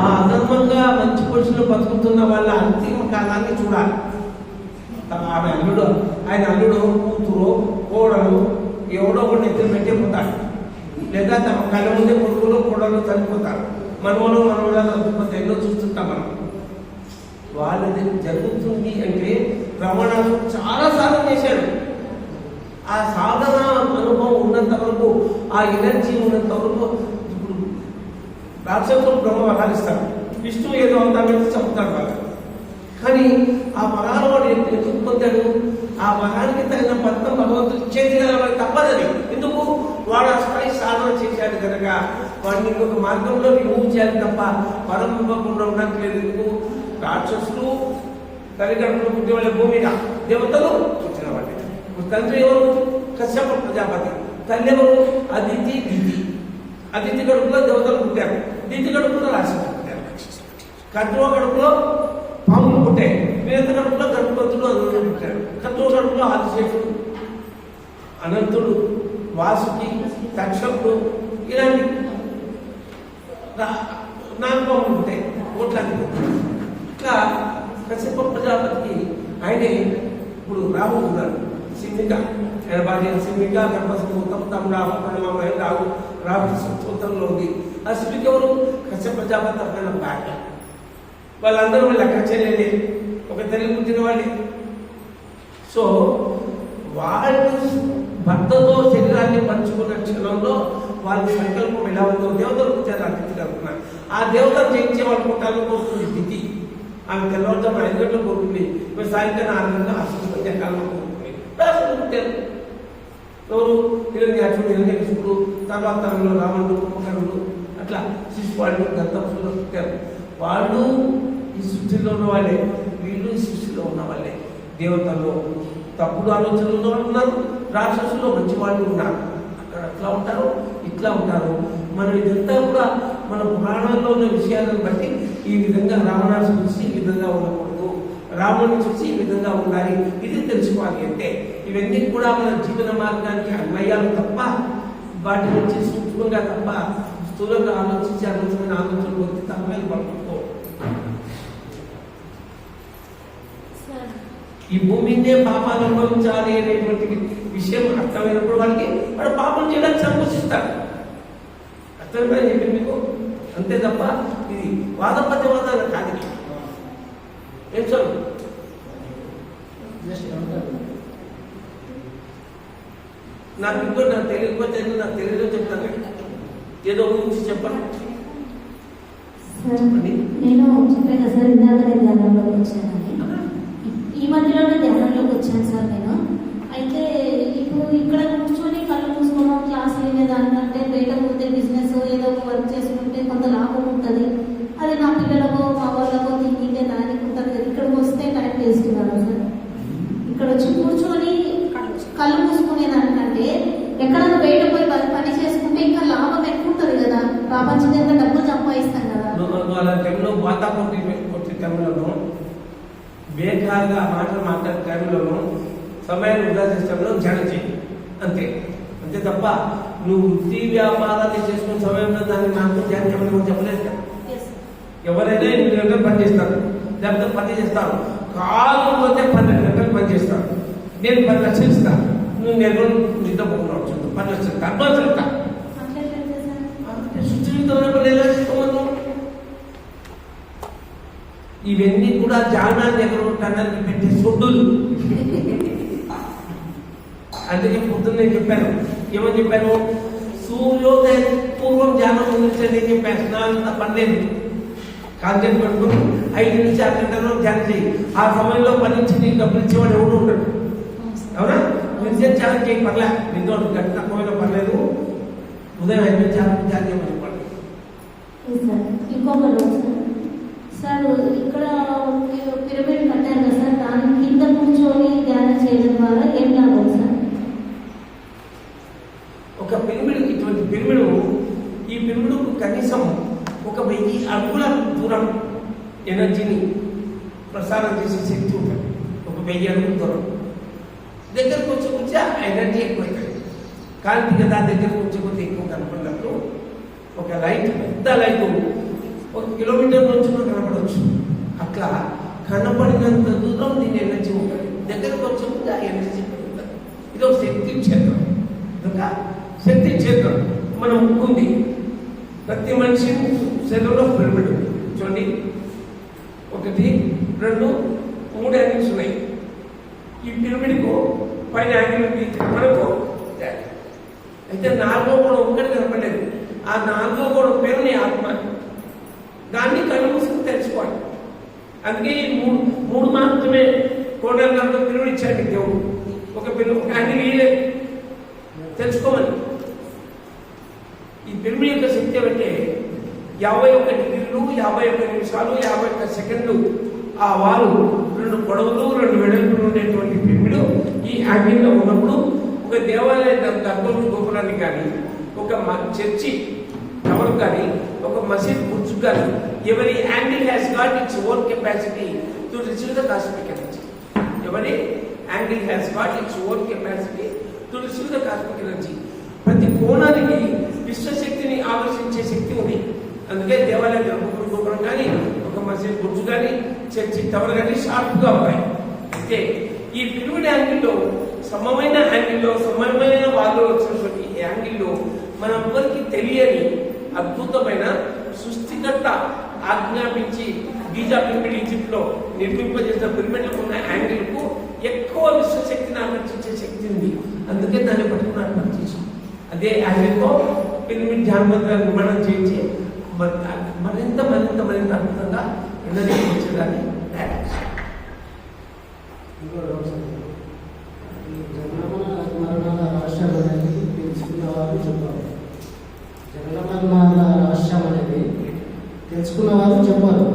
ఆ అధర్మంగా మంచి పురుషులు బతుకుతున్న వాళ్ళ అంతిమ కాలాన్ని చూడాలి. ఆమె అల్లుడు, ఆయన అల్లుడు, కూతురు, కోడలు ఎవడో ఒకటి ఎత్తులు పెట్టే పోతాడు. లేదా తమ కళ్ళ ముందే కొడుకులు కోడలు చనిపోతారు. మనవలు చనిపోతే ఎన్నో చూస్తుంటాం మనం. వాళ్ళది జరుగుతుంది అంటే రమణాలు చాలా సాధన చేశాడు. ఆ సాధన అనుభవం ఉన్నంత వరకు, ఆ ఎనర్జీ ఉన్నంత వరకు ఇప్పుడు రాక్షసులు బ్రహ్మ వరాలిస్తాడు, విష్ణువు ఏదో అవుతామని చెప్తాడు వాళ్ళు. కానీ ఆ వరాలు వాడు ఎందుకు పొందాడు? ఆ వరానికి తగిన ఫలితం భగవంతుడు ఇచ్చేది కదా, వాడికి తప్పదని. ఎందుకు? వాడు ఆ స్థాయి సాధన చేశాడు కనుక వాడిని ఇంకొక మార్గంలో రిమూవ్ చేయాలి తప్ప వరం ఇవ్వకుండా ఉండడానికి లేదు. ఎందుకు? రాక్షసులు తల్లిదండ్రులు పుట్టే వాళ్ళ భూమిగా, దేవతలు పుట్టిన వాళ్ళే. తండ్రి ఎవరు? కశ్యప ప్రజాపతి. తల్లి ఎవరు? అదితి, దితి. అదితి కడుపులో దేవతలు పుట్టారు, దితి కడుపులో రాక్షసులు పుట్టారు. కద్రువ కడుపులో పాములు పుట్టాయి, వీరత కడుపులో గణపతులు అందరూ పుట్టారు. కద్రువ కడుపులో ఆదిశేషుడు, అనంతుడు, వాసుకి, తక్షకుడు, ఇలాంటి నాగపాములు ఉంటాయి కోట్లాది. ఇట్లా కశ్యప ప్రజాపతికి ఆయనే ఇప్పుడు రాహు ఉన్నాడు. సింహిక భార్య సింహిక గర్భసూత్రం తమ రాహు ప్రణామయ రాహు రాహు సూత్రంలో ఉంది. ఆ సింహిక ఎవరు? కశ్యప ప్రజాపతి అక్కడ బ్యాక్. వాళ్ళందరూ వాళ్ళు అక్కడ చెల్లెలే, ఒక తల్లి పుట్టిన వాళ్ళే. సో వాళ్ళు భర్తతో శరీరాన్ని పంచుకున్న క్షణంలో వాళ్ళ సంకల్పం ఎలా ఉందో దేవతలు కూర్చొని అర్థించగలుగుతున్నారు. ఆ దేవతలు జయించే వాళ్ళు పుట్టాలని కోరుతుంది తిథి. ఆమె తెల్లవారుజాము 5 గంటలు కోరుకుంది, మీరు సాయంత్రం 6 గంటలు అసలు మధ్యాహ్నాల్లో కోరుకుంది. ఎవరు హిరణ్యాక్షుడు, హిరణ్యకృష్ణుడు, తర్వాత తరంలో రావణుడు, కుంభకర్ణుడు, అట్లా శిశుపాలుడు, గంధర్వులు పుట్టారు. వాళ్ళు ఈ సృష్టిలో ఉన్న వాళ్ళే, వీళ్ళు ఈ సృష్టిలో ఉన్న వాళ్ళే. దేవతల్లో తప్పుడు ఆలోచనలు ఉన్న వాళ్ళు ఉన్నారు, రాక్షసుల్లో మంచి వాళ్ళు ఉన్నారు. అక్కడ అట్లా ఉంటారు, ఇట్లా ఉంటారు. మనం ఇదంతా కూడా మన పురాణాల్లో ఉన్న విషయాలను బట్టి ఈ విధంగా రావణాన్ని చూసి ఈ విధంగా ఉండకూడదు, రాముని చూసి ఈ విధంగా ఉండాలి, ఇది తెలుసుకోవాలి. అంటే ఇవన్నీ కూడా మన జీవన మార్గానికి అన్వయాలు తప్ప వాటి నుంచి సూక్ష్మంగా తప్ప స్థూలంగా ఆలోచించి ఆలోచన ఆలోచనలు వచ్చి తప్పలేదు పడుకో. ఈ భూమినే పాపాలు అనుభవించాలి అనేటువంటి విషయం అర్థమైనప్పుడు వాళ్ళకి వాడు పాపం చేయడానికి సంకోచిస్తారు. అర్థమైనా చెప్పి మీకు అంతే తప్ప ఇది వాదపతివాదాలు కాదు. ఏం చదువు నాకు ఇంకో నాకు తెలియకపోతే నాకు తెలియదో చెప్తాను, ఏదో గురించి చెప్పండి. నేను చెప్పాను కదా సార్, ఇందాక నేను ధ్యానంలోకి వచ్చానని. ఈ మధ్యలోనే ధ్యానంలోకి వచ్చాను సార్ నేను. అయితే ఇప్పుడు ఇక్కడ కూర్చొని కళ్ళు మూసుకోవడం, క్లాసులు వినేదానికంటే బయట పోతే బిజినెస్ ఏదో ఒక వర్క్ చేసుకుంటే కొంత లాభం ఉంటుంది. అది నా పిల్లలకో మా వాళ్ళకో తిండికే దానికి ఉంటుంది కదా. ఇక్కడికి వస్తే టైం వేస్ట్ కదా సార్. ఇక్కడ వచ్చి కూర్చొని కళ్ళు మూసుకునేదానికంటే ఎక్కడన్నా బయట పోయి పని చేసుకుంటే ఇంకా లాభం ఎక్కువ ఉంటుంది కదా. ప్రపంచంగా డబ్బులు సంపాదిస్తాం కదా. వాళ్ళ టైంలో వాతా కొట్టి టైంలోనూ బేకారుగా మాటలు మాట్లాడే టైంలోనూ సమయాన్ని వృధా చేసేటప్పుడు ధ్యానం చేయి అంతే. అంతే తప్ప నువ్వు వృత్తి వ్యాపారాన్ని చేసుకునే సమయంలో దాన్ని నాకు ధ్యానం చెప్పలేదు చెప్పలేదు కదా. ఎవరైనా 8 గంటలు పని చేస్తారు, లేకపోతే 10 చేస్తారు, కాలు పోతే 12 గంటలు పని చేస్తారు. నేను 10 లక్షలు ఇస్తాను, నువ్వు నేను నిద్రపోకుండా 10 లక్షలు అడ్వాన్స్ ఇస్తా. ఇవన్నీ కూడా జానాన్ని ఎగరు టన్నల్ని పెట్టే సొడ్డులు. అందుకే పొద్దున్న నేను చెప్పాను, ఏమని చెప్పాను, సూర్యోదయ పూర్వం ధ్యానం గురించి చెప్పాను. స్నానంత పనిలేదు, కాన్సెప్ట్ పెట్టుకుని 5 నుంచి 6 గంటల్లో ధ్యానం చేయి. ఆ సమయంలో పని నుంచి నీకు డబ్బులు ఇచ్చేవాడు ఎవడు ఉండడు. అవునా? నిత్యం ధ్యానం చేయి, పర్లే, నిన్న గంట తక్కువైనా పర్లేదు. ఉదయం 5 నుంచి 6 ధ్యానం చేయమని పర్లేదు. ఇంకొక రోజు సార్, ఇక్కడ పిరమిడ్ కట్టారు కదా సార్, దాని కింద కూర్చొని ధ్యానం చేయడం ద్వారా ఏం లాభం సార్? ఒక పిరమిడ్, ఇటువంటి పిరమిడ్, ఈ పిరమిడ్ కనీసం 1000 అడుగుల దూరం ఎనర్జీని ప్రసారం చేసే శక్తి ఉంటుంది. 1000 అడుగుల దూరం దగ్గరకు వచ్చి కూర్చో ఆ ఎనర్జీ ఎక్కువైతుంది. కాంతి కదా దగ్గరకు వచ్చి కొద్ది ఎక్కువ కనపడినప్పుడు ఒక లైట్, పెద్ద లైట్ 1 కిలోమీటర్ నుంచి కనపడవచ్చు. అట్లా కనపడినంత దూరం దీని ఎనర్జీ ఉంటుంది. దగ్గరకు వచ్చి ఆ ఎనర్జీ పెరుగుతుంది. ఇది ఒక శక్తి క్షేత్రం, ఇదొక శక్తి క్షేత్రం. మన ముక్కు ఉంది, ప్రతి మనిషి శరీరంలో పిరమిడ్ ఉంది. చూడండి, 1, 2, 3 యాంగిల్స్ ఉన్నాయి. ఈ పిరమిడ్కు పైన యాంగిల్ ఉంది, మనకు అయితే 4వ కోణం ఒక్కటి కనపడలేదు. ఆ 4వ కోణం పేరు నీ ఆత్మ. దాన్ని కళ్ళు మూసుకుని తెలుసుకోవాలి. అందుకే ఈ మూడు మాత్రమే కోణాలు కనుక పిరమిడ్ ఇచ్చాడు దేవుడు. ఒక యాంగిల్ ఇయ్యలేదు, తెలుసుకోమని. ఈ పిరమిడ్ యొక్క శక్తి ఏమంటే 51 డిగ్రీలు, 51 నిమిషాలు, 51 సెకండ్లు ఆ వారు 2 పొడవులు 2 వెడల్పులు ఉండేటువంటి పిరమిడ్ ఈ యాంగిల్లో ఉన్నప్పుడు ఒక దేవాలయ గర్భం గోపురాన్ని కానీ, ఒక చర్చి టవర్ కానీ, ఒక మసీద్ బుర్జ్ కానీ, ఎవరి angle has got its own capacity to receive the cosmic energy. ఎవరి angle has got its own capacity to receive the cosmic energy. ప్రతి కోణానికి విశ్వశక్తిని ఆకర్షించే శక్తి ఉంది. అందుకే దేవాలయ గోపురం కానీ, ఒక మసీద్ బుర్జ్ కానీ, చర్చి టవర్ కానీ షార్ప్గా ఉన్నాయి. అయితే ఈ పిరమిడ్ యాంగిల్లో సమమైన యాంగిల్లో, సమమైన వాళ్ళు వచ్చినటువంటి యాంగిల్లో మనం ఎవరికి తెలియని అద్భుతమైన సృష్టికర్త ఆజ్ఞాపించి గీజా పిరమిడ్ ఈజిప్ట్ లో నిర్మింపజేసిన పిరమిడ్లకు ఉన్న యాంగిల్ కు ఎక్కువ విశ్వశక్తి అదే ఆయనతో పిరమిడ్ ధ్యానమంత్రాన్ని నిర్మాణం చేయించి మరింత అద్భుతంగా ఎనర్జీ వచ్చేదాన్ని తయారు చేశారు. ఇంకో డౌట్ సార్. ఈ జనన మరణాల రహస్యం అనేది తెలుసుకున్న వారు చెప్పారు. జనన మరణాల రహస్యం అనేది తెలుసుకున్న వారు చెప్పారు.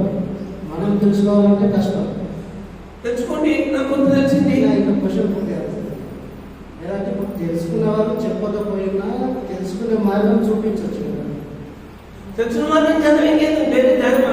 మనం తెలుసుకోవాలంటే కష్టం. తెలుసుకోండి, నాకు కొంత తెలిసింది. ఇంకా క్వశ్చన్ పూర్తి అవుతుంది. ఎలాంటి ఇప్పుడు తెలుసుకున్న వారు చెప్పకపోయినా తెలుసుకునే మార్గం చూపించవచ్చు కదా. తెలిసిన మార్గం చదివేంకేది వేరే ధ్యానం